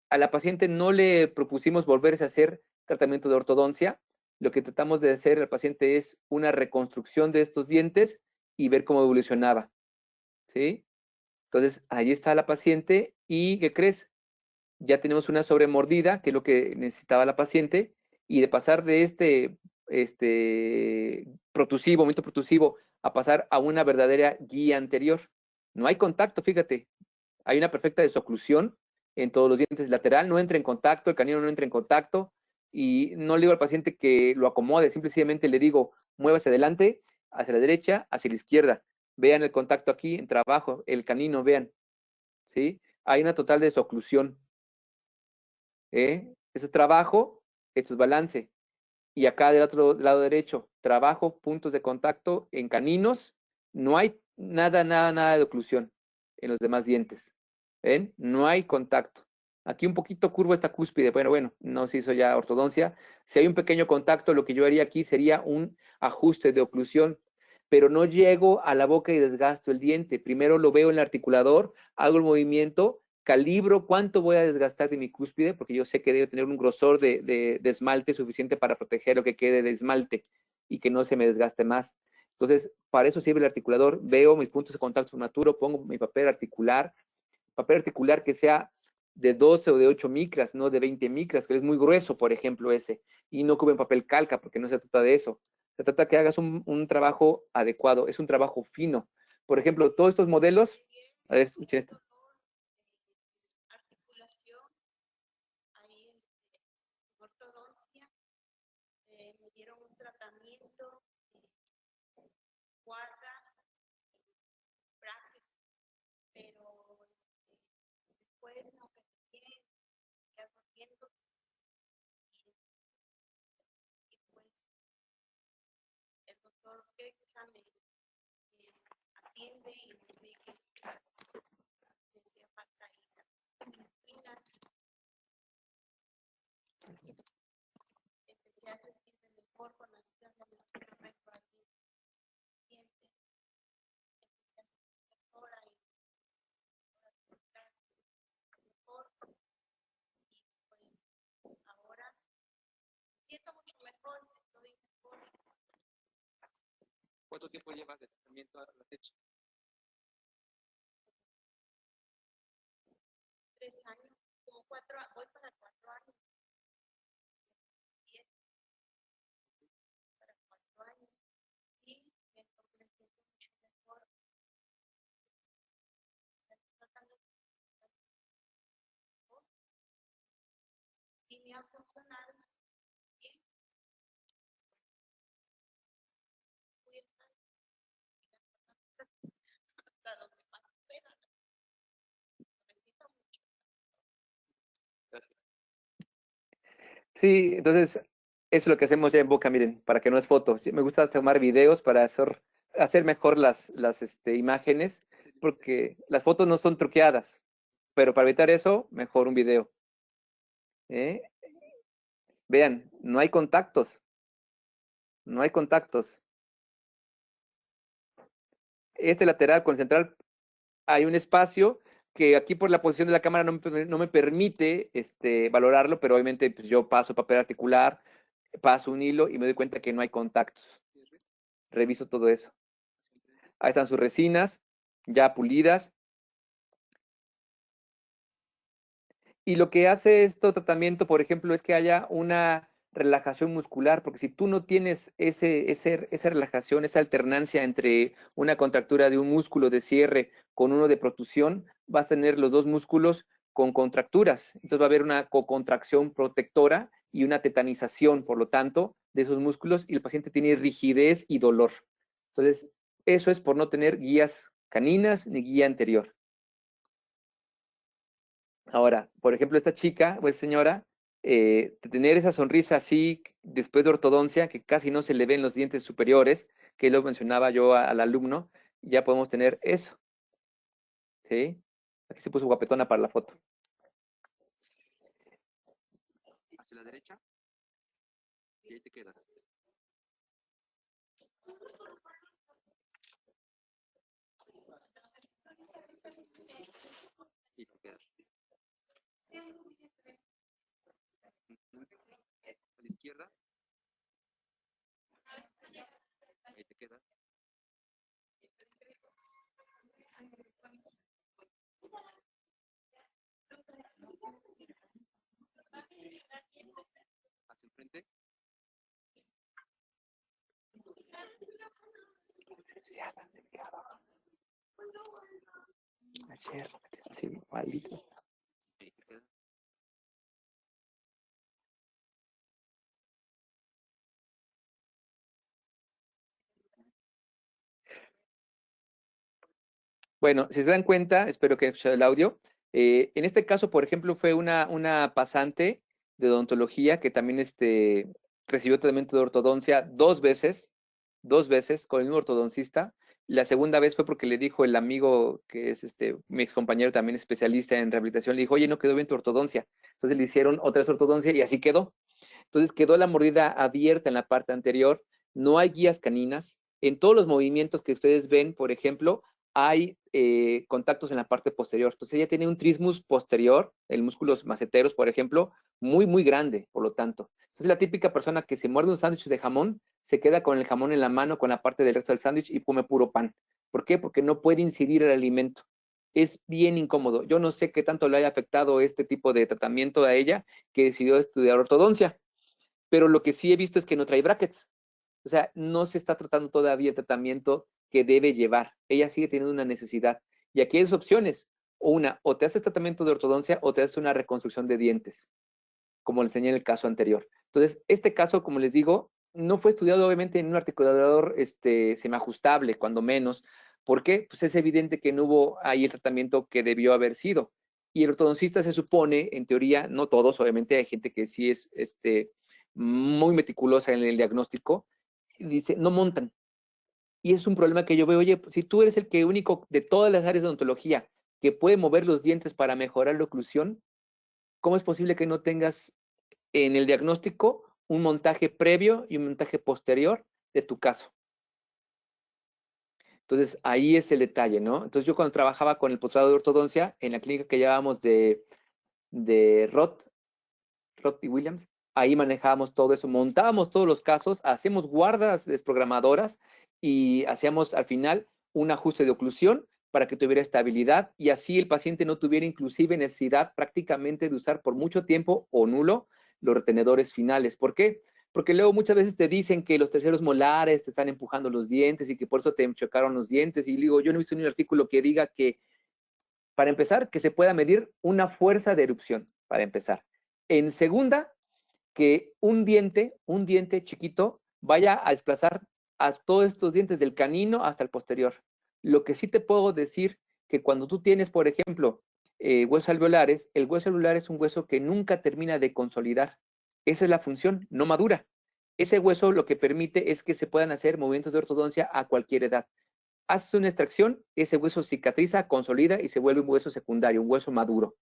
a la paciente no le propusimos volverse a hacer tratamiento de ortodoncia. Lo que tratamos de hacer al paciente es una reconstrucción de estos dientes y ver cómo evolucionaba, ¿sí? Entonces, ahí está la paciente y, ¿qué crees? Ya tenemos una sobremordida, que es lo que necesitaba la paciente, y de pasar de momento protusivo, a pasar a una verdadera guía anterior. No hay contacto, fíjate, hay una perfecta desoclusión en todos los dientes lateral, no entra en contacto, el canino no entra en contacto, y no le digo al paciente que lo acomode, simplemente le digo, muévase adelante, hacia la derecha, hacia la izquierda. Vean el contacto aquí, en trabajo, el canino, vean, ¿sí? Hay una total desoclusión, ¿eh? Eso es trabajo, esto es balance. Y acá del otro lado derecho, trabajo, puntos de contacto en caninos, no hay nada de oclusión en los demás dientes. ¿Ven? No hay contacto. Aquí un poquito curvo esta cúspide, bueno, no se hizo ya ortodoncia. Si hay un pequeño contacto, lo que yo haría aquí sería un ajuste de oclusión, pero no llego a la boca y desgasto el diente. Primero lo veo en el articulador, hago el movimiento, calibro cuánto voy a desgastar de mi cúspide, porque yo sé que debe tener un grosor de esmalte suficiente para proteger lo que quede de esmalte y que no se me desgaste más. Entonces, para eso sirve el articulador. Veo mis puntos de contacto naturo, pongo mi papel articular que sea de 12 o de 8 micras, no de 20 micras, que es muy grueso, por ejemplo, ese. Y no cubren papel calca, porque no se trata de eso. Se trata que hagas un trabajo adecuado, es un trabajo fino. Por ejemplo, todos estos modelos, a ver, escuchen esto. Me dieron un tratamiento, guarda, brackets, pero después no me quieren quedar durmiendo y pues el doctor Kexa me atiende y me dice que me hacía falta ir a Filipinas. Empecé a sentirme mejor con la vida de mi por aquí. Empecé a sentir mejor ahí. Mejor y pues ahora siento mucho mejor, estoy mejor. ¿Cuánto tiempo llevas de tratamiento a la fecha? 3 años, como 4, voy para 4 años. 10 para 4 años. Y me siento mucho mejor. Tratando y me ha funcionado. Y voy a estar hasta donde más pueda. Necesito mucho. Gracias. Sí, entonces, eso es lo que hacemos ya en Boca, miren, para que no es foto. Sí, me gusta tomar videos para hacer mejor las imágenes, porque las fotos no son truqueadas, pero para evitar eso, mejor un video. ¿Eh? Vean, no hay contactos, no hay contactos. Este lateral con el central hay un espacio que aquí por la posición de la cámara no me permite valorarlo, pero obviamente pues, yo paso papel articular, paso un hilo y me doy cuenta que no hay contactos. Reviso todo eso. Ahí están sus resinas ya pulidas. Y lo que hace este tratamiento, por ejemplo, es que haya una relajación muscular, porque si tú no tienes esa relajación, esa alternancia entre una contractura de un músculo de cierre con uno de protusión, vas a tener los dos músculos con contracturas. Entonces va a haber una cocontracción protectora y una tetanización, por lo tanto, de esos músculos y el paciente tiene rigidez y dolor. Entonces, eso es por no tener guías caninas ni guía anterior. Ahora, por ejemplo, esta chica o esta señora, de tener esa sonrisa así después de ortodoncia, que casi no se le ven los dientes superiores, que lo mencionaba yo al alumno, ya podemos tener eso, ¿sí? Aquí se puso guapetona para la foto. Hacia la derecha y ahí te quedas. Y te quedas. A la izquierda. Ahí te quedas. Hacia el frente. Ayer, sí, maldito. Ahí te quedas. Bueno, si se dan cuenta, espero que hayan escuchado el audio. En este caso, por ejemplo, fue una pasante de odontología que también recibió tratamiento de ortodoncia dos veces con el mismo ortodoncista. La segunda vez fue porque le dijo el amigo, que es mi ex compañero también especialista en rehabilitación, le dijo, oye, no quedó bien tu ortodoncia. Entonces le hicieron otra vez ortodoncia y así quedó. Entonces quedó la mordida abierta en la parte anterior, no hay guías caninas. En todos los movimientos que ustedes ven, por ejemplo, hay contactos en la parte posterior. Entonces ella tiene un trismus posterior, el músculo maceteros, por ejemplo, muy, muy grande, por lo tanto. Entonces la típica persona que se muerde un sándwich de jamón, se queda con el jamón en la mano, con la parte del resto del sándwich y come puro pan. ¿Por qué? Porque no puede incidir el alimento. Es bien incómodo. Yo no sé qué tanto le haya afectado este tipo de tratamiento a ella, que decidió estudiar ortodoncia, pero lo que sí he visto es que no trae brackets. O sea, no se está tratando todavía el tratamiento que debe llevar. Ella sigue teniendo una necesidad. Y aquí hay dos opciones. O te haces tratamiento de ortodoncia o te haces una reconstrucción de dientes, como le enseñé en el caso anterior. Entonces, este caso, como les digo, no fue estudiado obviamente en un articulador semiajustable, cuando menos. ¿Por qué? Pues es evidente que no hubo ahí el tratamiento que debió haber sido. Y el ortodoncista se supone, en teoría, no todos, obviamente hay gente que sí es muy meticulosa en el diagnóstico, y dice, no montan. Y es un problema que yo veo, oye, si tú eres el que único de todas las áreas de odontología que puede mover los dientes para mejorar la oclusión, ¿cómo es posible que no tengas en el diagnóstico un montaje previo y un montaje posterior de tu caso? Entonces, ahí es el detalle, ¿no? Entonces, yo cuando trabajaba con el posgrado de ortodoncia, en la clínica que llevábamos de Roth y Williams, ahí manejábamos todo eso, montábamos todos los casos, hacíamos guardas desprogramadoras y hacíamos al final un ajuste de oclusión para que tuviera estabilidad y así el paciente no tuviera inclusive necesidad prácticamente de usar por mucho tiempo o nulo los retenedores finales. ¿Por qué? Porque luego muchas veces te dicen que los terceros molares te están empujando los dientes y que por eso te chocaron los dientes. Y digo, yo no he visto ni un artículo que diga que, para empezar, que se pueda medir una fuerza de erupción, para empezar. En segunda, que un diente chiquito, vaya a desplazar a todos estos dientes del canino hasta el posterior. Lo que sí te puedo decir que cuando tú tienes, por ejemplo, huesos alveolares, el hueso alveolar es un hueso que nunca termina de consolidar. Esa es la función, no madura. Ese hueso lo que permite es que se puedan hacer movimientos de ortodoncia a cualquier edad. Haces una extracción, ese hueso cicatriza, consolida y se vuelve un hueso secundario, un hueso maduro.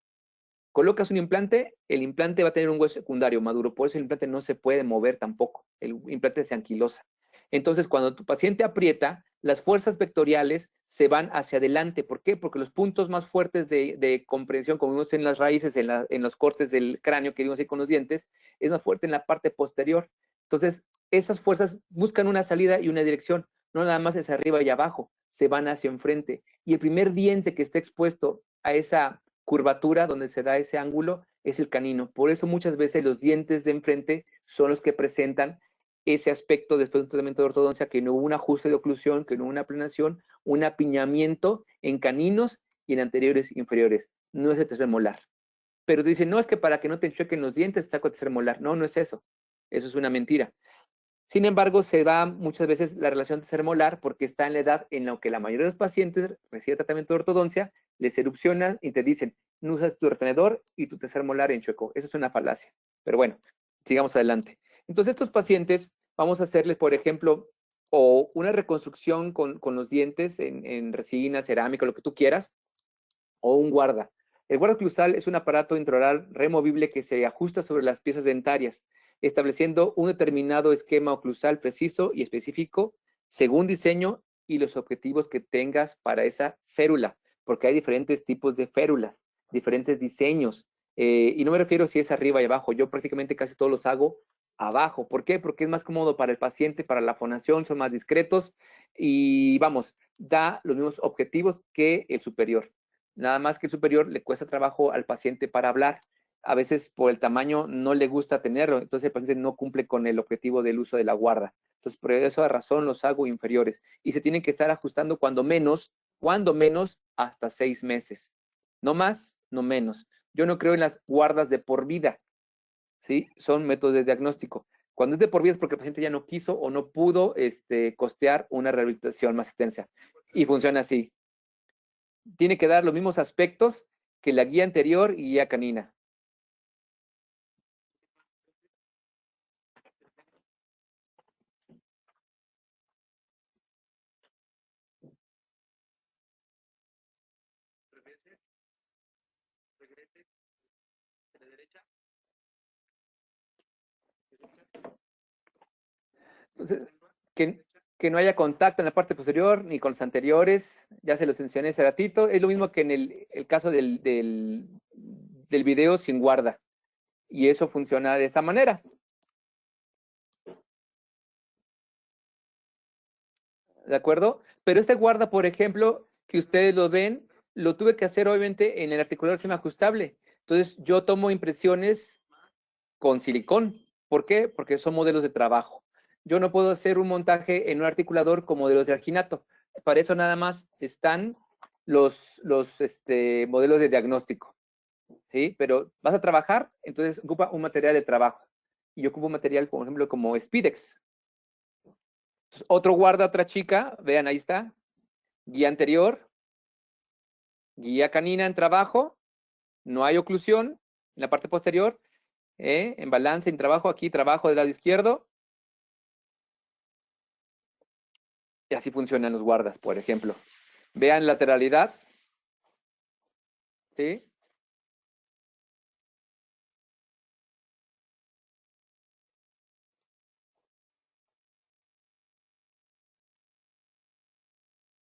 Colocas un implante, el implante va a tener un hueso secundario maduro, por eso el implante no se puede mover tampoco, el implante se anquilosa. Entonces, cuando tu paciente aprieta, las fuerzas vectoriales se van hacia adelante. ¿Por qué? Porque los puntos más fuertes de comprensión, como vimos en las raíces, en los cortes del cráneo que vimos ahí con los dientes, es más fuerte en la parte posterior. Entonces, esas fuerzas buscan una salida y una dirección, no nada más hacia arriba y abajo, se van hacia enfrente. Y el primer diente que esté expuesto a esa curvatura donde se da ese ángulo es el canino. Por eso muchas veces los dientes de enfrente son los que presentan ese aspecto después de un tratamiento de ortodoncia, que no hubo un ajuste de oclusión, que no hubo una planeación, un apiñamiento en caninos y en anteriores e inferiores. No es el tercer molar. Pero dicen, no, es que para que no te enchuequen los dientes, saco el tercer molar. No, no es eso. Eso es una mentira. Sin embargo, se va muchas veces la relación tercer molar porque está en la edad en la que la mayoría de los pacientes reciben tratamiento de ortodoncia, les erupcionan y te dicen, no usas tu retenedor y tu tercer molar enchuecó. Eso es una falacia. Pero bueno, sigamos adelante. Entonces, estos pacientes, vamos a hacerles, por ejemplo, o una reconstrucción con los dientes en resina, cerámica, lo que tú quieras, o un guarda. El guarda oclusal es un aparato intraoral removible que se ajusta sobre las piezas dentarias, estableciendo un determinado esquema oclusal preciso y específico según diseño y los objetivos que tengas para esa férula, porque hay diferentes tipos de férulas, diferentes diseños. Y no me refiero si es arriba y abajo, yo prácticamente casi todos los hago abajo. ¿Por qué? Porque es más cómodo para el paciente, para la fonación, son más discretos y vamos, da los mismos objetivos que el superior. Nada más que el superior le cuesta trabajo al paciente para hablar. A veces por el tamaño no le gusta tenerlo, entonces el paciente no cumple con el objetivo del uso de la guarda. Entonces, por esa razón los hago inferiores. Y se tienen que estar ajustando cuando menos, hasta 6 meses. No más, no menos. Yo no creo en las guardas de por vida, ¿sí? Son métodos de diagnóstico. Cuando es de por vida es porque el paciente ya no quiso o no pudo costear una rehabilitación más extensa. Y funciona así. tiene que dar los mismos aspectos que la guía anterior y guía canina. Entonces, que no haya contacto en la parte posterior ni con los anteriores, ya se los mencioné hace ratito, es lo mismo que en el caso del video sin guarda, y eso funciona de esta manera. ¿De acuerdo? Pero este guarda, por ejemplo, que ustedes lo ven, lo tuve que hacer obviamente en el articulador semiajustable. Entonces, yo tomo impresiones con silicón. ¿Por qué? Porque son modelos de trabajo. Yo no puedo hacer un montaje en un articulador con modelos de arginato. Para eso nada más están los modelos de diagnóstico. ¿Sí? Pero vas a trabajar, entonces ocupa un material de trabajo. Y yo ocupo un material, por ejemplo, como Spidex. Entonces, otro guarda, otra chica, vean, ahí está. Guía anterior, guía canina en trabajo, no hay oclusión en la parte posterior, en balance, en trabajo, aquí trabajo del lado izquierdo, y así funcionan los guardas, por ejemplo. Vean lateralidad, ¿sí?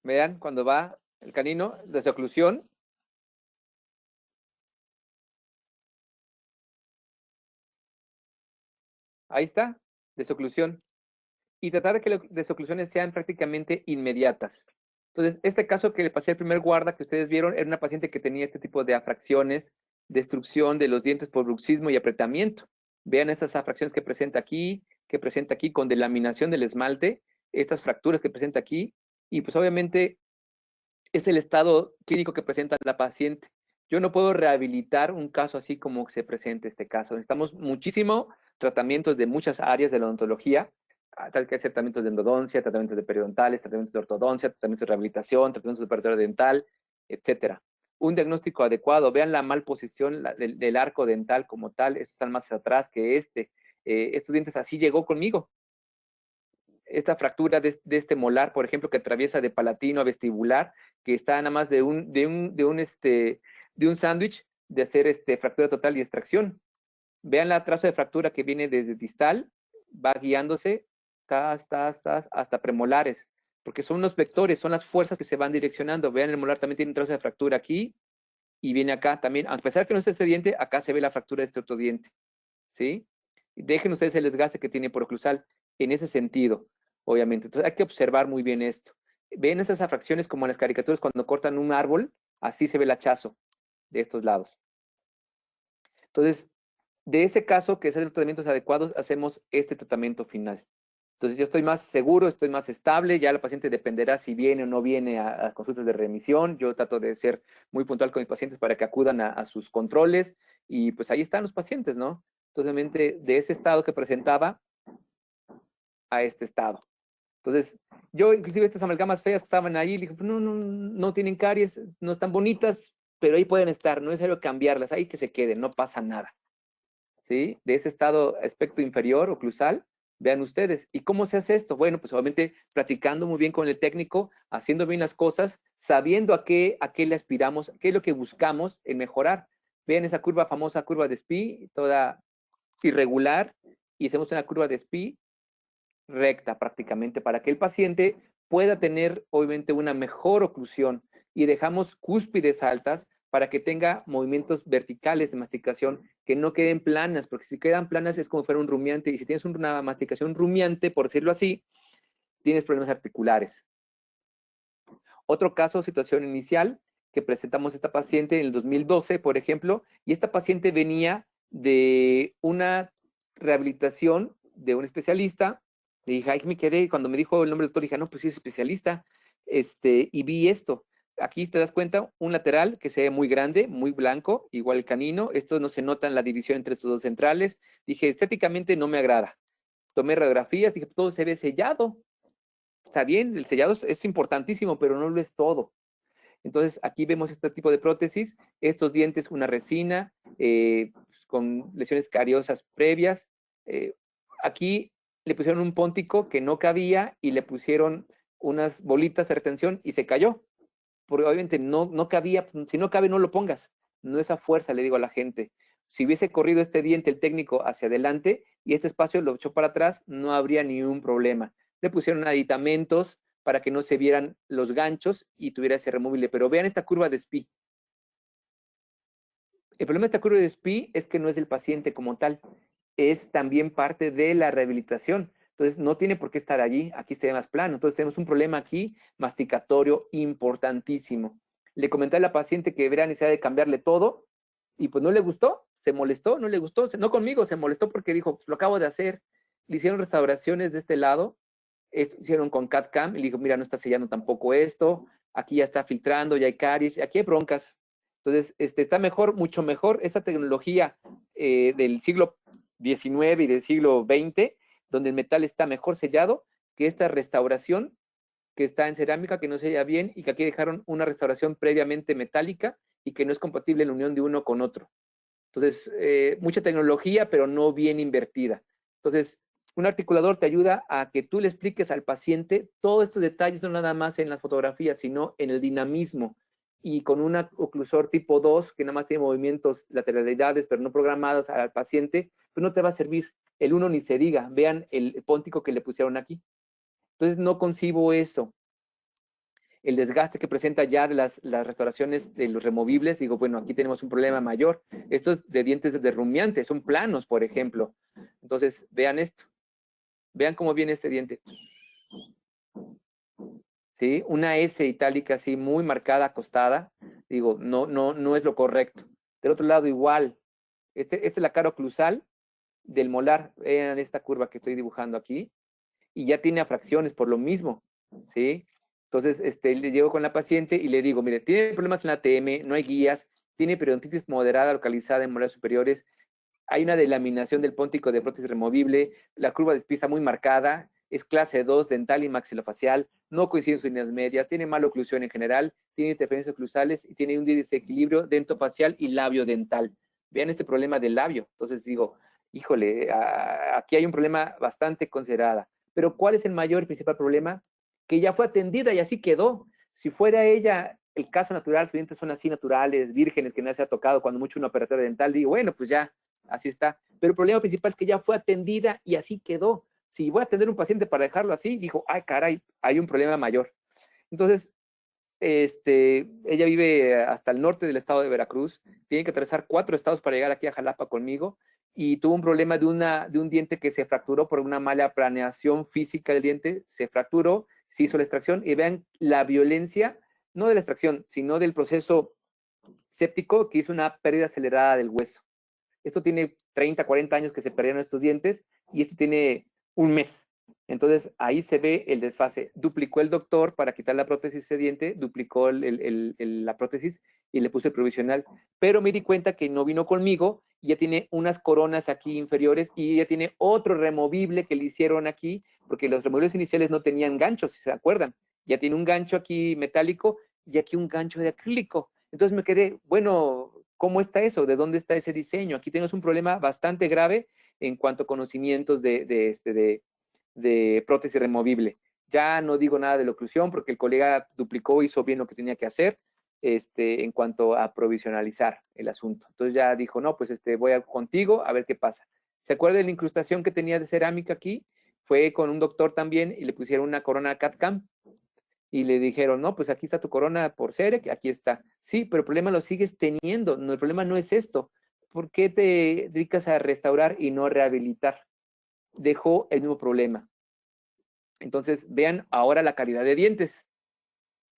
Vean cuando va el canino, desde oclusión, ahí está, desoclusión. Y tratar de que las desoclusiones sean prácticamente inmediatas. Entonces, este caso que le pasé al primer guarda que ustedes vieron era una paciente que tenía este tipo de afracciones, destrucción de los dientes por bruxismo y apretamiento. Vean estas afracciones que presenta aquí con delaminación del esmalte, estas fracturas que presenta aquí, y pues obviamente es el estado clínico que presenta la paciente. Yo no puedo rehabilitar un caso así como se presenta este caso. Necesitamos muchísimo tratamientos de muchas áreas de la odontología, tal que hacer tratamientos de endodoncia, tratamientos de periodontales, tratamientos de ortodoncia, tratamientos de rehabilitación, tratamientos de operatoria dental, etcétera. Un diagnóstico adecuado, vean la malposición del arco dental como tal, estos están más atrás que estos dientes así llegó conmigo. Esta fractura de este molar, por ejemplo, que atraviesa de palatino a vestibular, que está nada más de un sándwich de hacer fractura total y extracción. Vean la traza de fractura que viene desde distal, va guiándose hasta premolares, porque son los vectores, son las fuerzas que se van direccionando. Vean, el molar también tiene un trazo de fractura aquí y viene acá también. A pesar que no es este diente, acá se ve la fractura de este otro diente. ¿Sí? Dejen ustedes el desgaste que tiene por oclusal en ese sentido, obviamente. Entonces hay que observar muy bien esto. Ven esas afracciones como en las caricaturas cuando cortan un árbol, así se ve el hachazo de estos lados. Entonces, de ese caso, que es el tratamientos adecuados, hacemos este tratamiento final. Entonces yo estoy más seguro, estoy más estable, ya la paciente dependerá si viene o no viene a consultas de remisión. Yo trato de ser muy puntual con mis pacientes para que acudan a sus controles y pues ahí están los pacientes, ¿no? Entonces, de ese estado que presentaba a este estado. Entonces, yo inclusive estas amalgamas feas que estaban ahí, le dije, no, no, no tienen caries, no están bonitas, pero ahí pueden estar, no es necesario cambiarlas, ahí que se queden, no pasa nada. ¿Sí? De ese estado aspecto inferior oclusal, vean ustedes. ¿Y cómo se hace esto? Bueno, pues obviamente platicando muy bien con el técnico, haciendo bien las cosas, sabiendo a qué le aspiramos, qué es lo que buscamos en mejorar. Vean esa curva, famosa curva de SPI, toda irregular, y hacemos una curva de SPI recta prácticamente para que el paciente pueda tener obviamente una mejor oclusión y dejamos cúspides altas para que tenga movimientos verticales de masticación que no queden planas, porque si quedan planas es como fuera un rumiante y si tienes una masticación rumiante, por decirlo así, tienes problemas articulares. Otro caso, situación inicial, que presentamos a esta paciente en el 2012, por ejemplo, y esta paciente venía de una rehabilitación de un especialista. Le dije, ay, me quedé, cuando me dijo el nombre del doctor, dije, no, pues sí es especialista, y vi esto. Aquí te das cuenta, un lateral que se ve muy grande, muy blanco, igual el canino. Esto no se nota en la división entre estos dos centrales. Dije, estéticamente no me agrada. Tomé radiografías, dije, todo se ve sellado. Está bien, el sellado es importantísimo, pero no lo es todo. Entonces, aquí vemos este tipo de prótesis, estos dientes, una resina, con lesiones cariosas previas. Aquí le pusieron un póntico que no cabía y le pusieron unas bolitas de retención y se cayó. Porque obviamente no cabía, si no cabe, no lo pongas. No esa fuerza, le digo a la gente. Si hubiese corrido este diente el técnico hacia adelante y este espacio lo echó para atrás, no habría ni un problema. Le pusieron aditamentos para que no se vieran los ganchos y tuviera ese removible. Pero vean esta curva de SPI. El problema de esta curva de SPI es que no es del paciente como tal, es también parte de la rehabilitación. Entonces, no tiene por qué estar allí, aquí se ve más plano. Entonces, tenemos un problema aquí masticatorio importantísimo. Le comenté a la paciente que debería necesidad de cambiarle todo y pues no le gustó, se molestó, no le gustó, no conmigo, se molestó porque dijo, pues, lo acabo de hacer. Le hicieron restauraciones de este lado, hicieron con CAD-CAM y le dijo, mira, no está sellando tampoco esto, aquí ya está filtrando, ya hay caries, aquí hay broncas. Entonces, está mejor, mucho mejor esa tecnología del siglo XIX y del siglo XX, donde el metal está mejor sellado, que esta restauración que está en cerámica, que no sella bien y que aquí dejaron una restauración previamente metálica y que no es compatible la unión de uno con otro. Entonces, mucha tecnología, pero no bien invertida. Entonces, un articulador te ayuda a que tú le expliques al paciente todos estos detalles, no nada más en las fotografías, sino en el dinamismo. Y con un oclusor tipo 2, que nada más tiene movimientos, lateralidades, pero no programados al paciente, pues no te va a servir. El 1 ni se diga. Vean el póntico que le pusieron aquí. Entonces, no concibo eso. El desgaste que presenta ya de las restauraciones de los removibles, digo, bueno, aquí tenemos un problema mayor. Estos de dientes de rumiantes son planos, por ejemplo. Entonces, vean esto. Vean cómo viene este diente. ¿Sí? Una S itálica así muy marcada, acostada. Digo, no es lo correcto. Del otro lado igual. Esta es la cara oclusal del molar. Vean esta curva que estoy dibujando aquí. Y ya tiene afracciones por lo mismo. ¿Sí? Entonces, le llego con la paciente y le digo, mire, tiene problemas en la ATM, no hay guías, tiene periodontitis moderada localizada en molares superiores, hay una delaminación del póntico de prótesis removible, la curva de SPI está muy marcada, es clase 2 dental y maxilofacial, no coinciden sus líneas medias, tiene mala oclusión en general, tiene interferencias oclusales y tiene un desequilibrio dentofacial y labio dental. Vean este problema del labio. Entonces digo, híjole, aquí hay un problema bastante considerado. Pero ¿cuál es el mayor y principal problema? Que ya fue atendida y así quedó. Si fuera ella el caso natural, sus dientes son así naturales, vírgenes, que no se ha tocado, cuando mucho un operatorio dental, digo, bueno, pues ya, así está. Pero el problema principal es que ya fue atendida y así quedó. Si voy a atender a un paciente para dejarlo así, dijo, ay, caray, hay un problema mayor. Entonces, ella vive hasta el norte del estado de Veracruz, tiene que atravesar 4 estados para llegar aquí a Jalapa conmigo, y tuvo un problema de un diente que se fracturó por una mala planeación física del diente, se fracturó, se hizo la extracción, y vean la violencia, no de la extracción, sino del proceso séptico, que hizo una pérdida acelerada del hueso. Esto tiene 30, 40 años que se perdieron estos dientes, y esto tiene un mes. Entonces, ahí se ve el desfase. Duplicó el doctor para quitar la prótesis de diente, duplicó la prótesis y le puse el provisional. Pero me di cuenta que no vino conmigo, y ya tiene unas coronas aquí inferiores y ya tiene otro removible que le hicieron aquí, porque los removibles iniciales no tenían ganchos, si se acuerdan. Ya tiene un gancho aquí metálico y aquí un gancho de acrílico. Entonces me quedé, bueno, ¿cómo está eso? ¿De dónde está ese diseño? Aquí tenemos un problema bastante grave en cuanto a conocimientos de prótesis removible. Ya no digo nada de la oclusión porque el colega duplicó, hizo bien lo que tenía que hacer en cuanto a provisionalizar el asunto. Entonces ya dijo, no, pues voy contigo a ver qué pasa. ¿Se acuerda de la incrustación que tenía de cerámica aquí? Fue con un doctor también y le pusieron una corona CAD-CAM y le dijeron, no, pues aquí está tu corona por Cerec, aquí está. Sí, pero el problema lo sigues teniendo. No, el problema no es esto. ¿Por qué te dedicas a restaurar y no a rehabilitar? Dejó el mismo problema. Entonces, vean ahora la calidad de dientes.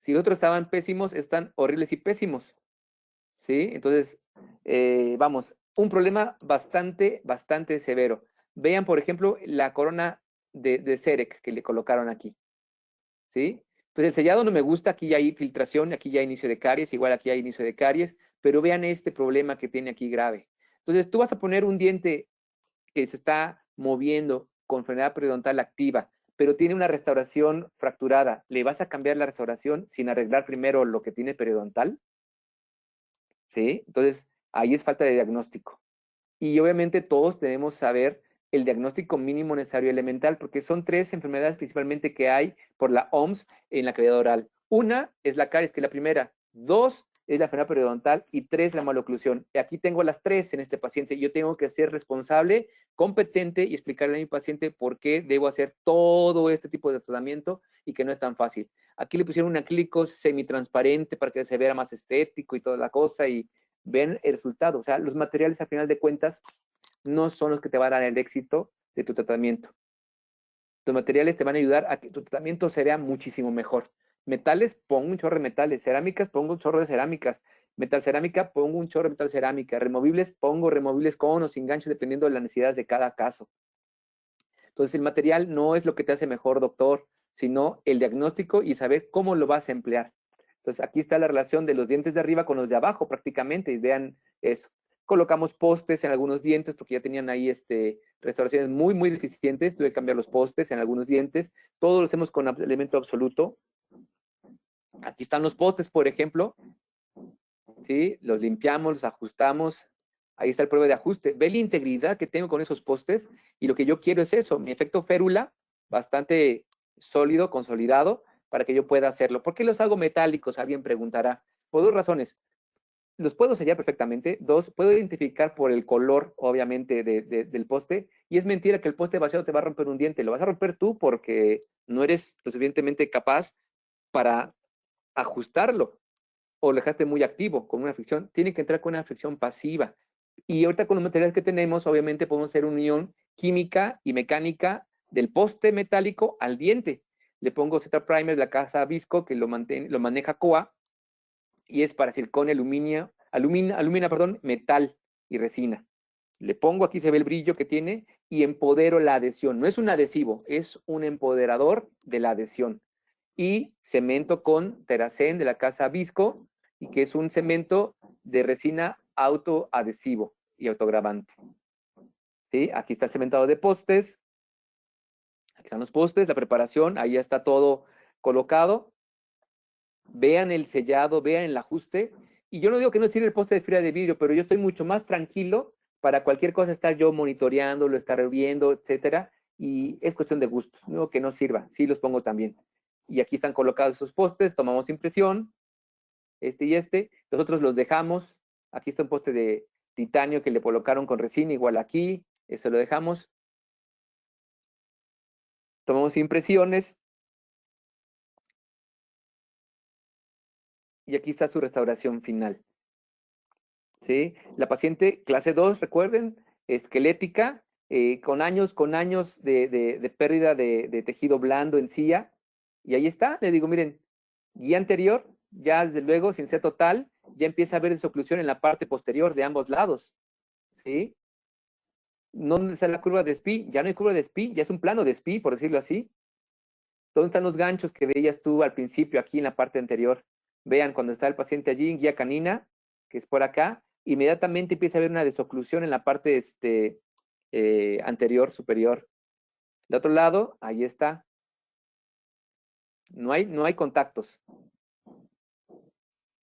Si los otros estaban pésimos, están horribles y pésimos. ¿Sí? Entonces, vamos, un problema bastante, bastante severo. Vean, por ejemplo, la corona de Cerec que le colocaron aquí. ¿Sí? Pues el sellado no me gusta, aquí ya hay filtración, aquí ya hay inicio de caries, igual aquí hay inicio de caries, pero vean este problema que tiene aquí grave. Entonces, tú vas a poner un diente que se está moviendo con enfermedad periodontal activa, pero tiene una restauración fracturada. ¿Le vas a cambiar la restauración sin arreglar primero lo que tiene periodontal? ¿Sí? Entonces, ahí es falta de diagnóstico. Y obviamente todos debemos saber el diagnóstico mínimo necesario elemental, porque son 3 enfermedades principalmente que hay por la OMS en la cavidad oral. Una es la caries, que es la primera. 2 es la enfermedad periodontal y 3 la maloclusión. Y aquí tengo las 3 en este paciente. Yo tengo que ser responsable, competente y explicarle a mi paciente por qué debo hacer todo este tipo de tratamiento y que no es tan fácil. Aquí le pusieron un acrílico semitransparente para que se vea más estético y toda la cosa y ven el resultado. O sea, los materiales a final de cuentas no son los que te van a dar el éxito de tu tratamiento. Los materiales te van a ayudar a que tu tratamiento se vea muchísimo mejor. Metales, pongo un chorro de metales. Cerámicas, pongo un chorro de cerámicas. Metal cerámica, pongo un chorro de metal cerámica. Removibles, pongo removibles con o sin ganchos, dependiendo de las necesidades de cada caso. Entonces, el material no es lo que te hace mejor doctor, sino el diagnóstico y saber cómo lo vas a emplear. Entonces, aquí está la relación de los dientes de arriba con los de abajo prácticamente, y vean eso. Colocamos postes en algunos dientes porque ya tenían ahí restauraciones muy, muy deficientes. Tuve que cambiar los postes en algunos dientes. Todos los hacemos con elemento absoluto. Aquí están los postes, por ejemplo. ¿Sí? Los limpiamos, los ajustamos. Ahí está el prueba de ajuste. Ve la integridad que tengo con esos postes y lo que yo quiero es eso, mi efecto férula, bastante sólido, consolidado, para que yo pueda hacerlo. ¿Por qué los hago metálicos? Alguien preguntará. Por 2 razones. Los puedo sellar perfectamente. 2, puedo identificar por el color, obviamente, del poste. Y es mentira que el poste vaciado te va a romper un diente. Lo vas a romper tú porque no eres lo suficientemente capaz para ajustarlo o lo dejaste muy activo con una fricción. Tiene que entrar con una fricción pasiva. Y ahorita con los materiales que tenemos, obviamente podemos hacer unión química y mecánica del poste metálico al diente. Le pongo Z Primer de la casa Visco, que lo maneja COA, y es para silicona, alumina, perdón, metal y resina. Le pongo, aquí se ve el brillo que tiene, y empodero la adhesión. No es un adhesivo, es un empoderador de la adhesión. Y cemento con Teracén de la casa Visco, y que es un cemento de resina autoadhesivo y autogravante. ¿Sí? Aquí está el cementado de postes. Aquí están los postes, la preparación, ahí ya está todo colocado. Vean el sellado, vean el ajuste. Y yo no digo que no sirve el poste de fibra de vidrio, pero yo estoy mucho más tranquilo para cualquier cosa estar yo monitoreándolo, estar viendo, etcétera. Y es cuestión de gustos. No digo que no sirva, sí los pongo también. Y aquí están colocados esos postes, tomamos impresión, este y este. Los otros los dejamos. Aquí está un poste de titanio que le colocaron con resina, igual aquí. Eso lo dejamos. Tomamos impresiones. Y aquí está su restauración final. ¿Sí? La paciente clase 2, recuerden, esquelética, con años de pérdida de tejido blando en silla. Y ahí está, le digo, miren, guía anterior, ya desde luego, sin ser total, ya empieza a haber desoclusión en la parte posterior de ambos lados. ¿Sí? ¿Dónde está la curva de SPI? Ya no hay curva de SPI, ya es un plano de SPI, por decirlo así. ¿Dónde están los ganchos que veías tú al principio, aquí en la parte anterior? Vean, cuando está el paciente allí en guía canina, que es por acá, inmediatamente empieza a haber una desoclusión en la parte anterior, superior. De otro lado, ahí está. No hay contactos.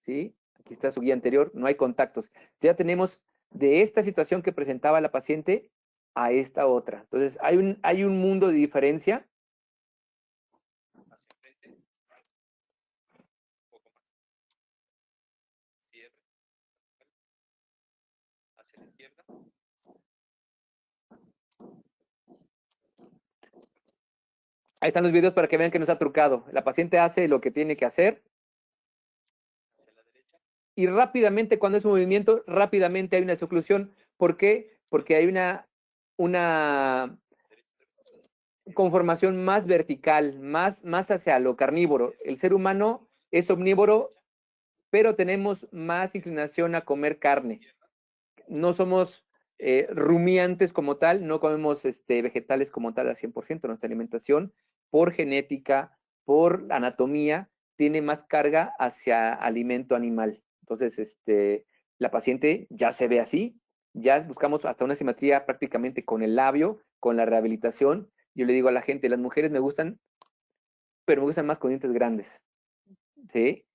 ¿Sí? Aquí está su guía anterior, no hay contactos. Ya tenemos de esta situación que presentaba la paciente a esta otra. Entonces, hay un mundo de diferencia. Hacia la izquierda. Ahí están los videos para que vean que no está trucado. La paciente hace lo que tiene que hacer. Y rápidamente, cuando es un movimiento, rápidamente hay una desoclusión. ¿Por qué? Porque hay una conformación más vertical, más hacia lo carnívoro. El ser humano es omnívoro, pero tenemos más inclinación a comer carne. No somos rumiantes como tal, no comemos vegetales como tal al 100%. Nuestra alimentación, por genética, por anatomía, tiene más carga hacia alimento animal. Entonces, la paciente ya se ve así, ya buscamos hasta una simetría prácticamente con el labio, con la rehabilitación, yo le digo a la gente, las mujeres me gustan, pero me gustan más con dientes grandes, ¿sí?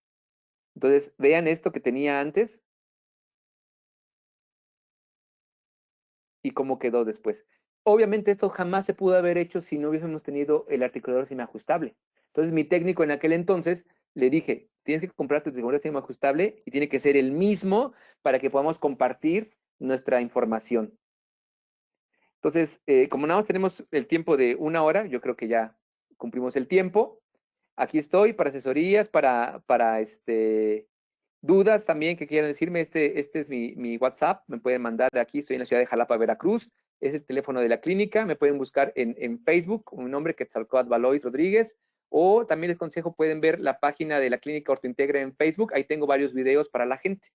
Entonces, vean esto que tenía antes y cómo quedó después. Obviamente esto jamás se pudo haber hecho si no hubiésemos tenido el articulador semiajustable. Entonces mi técnico en aquel entonces le dije, tienes que comprar tu articulador semiajustable y tiene que ser el mismo para que podamos compartir nuestra información. Entonces, como nada más tenemos el tiempo de 1 hora, yo creo que ya cumplimos el tiempo. Aquí estoy para asesorías, para dudas también que quieran decirme. Este es mi WhatsApp, me pueden mandar de aquí, estoy en la ciudad de Jalapa, Veracruz. Es el teléfono de la clínica, me pueden buscar en Facebook con mi nombre, Quetzalcóatl Valois Rodríguez, o también les consejo, pueden ver la página de la clínica Ortointegra en Facebook, ahí tengo varios videos para la gente,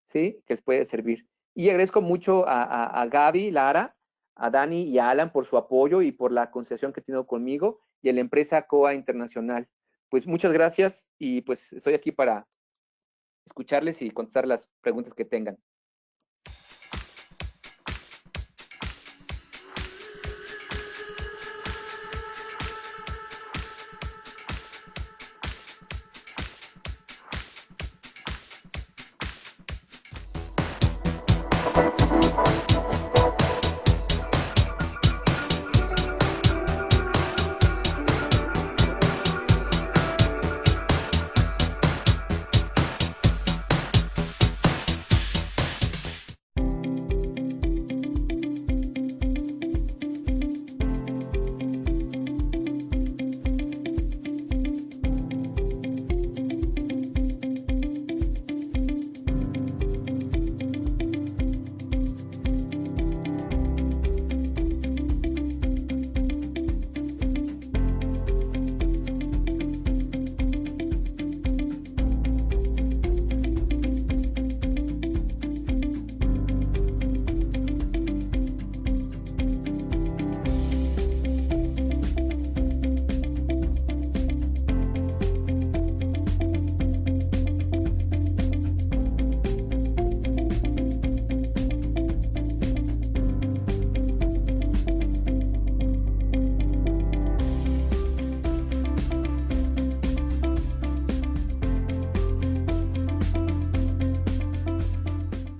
¿sí? Que les puede servir. Y agradezco mucho a Gaby, Lara, a Dani y a Alan por su apoyo y por la concesión que tienen conmigo y a la empresa COA Internacional. Pues muchas gracias y pues estoy aquí para escucharles y contestar las preguntas que tengan.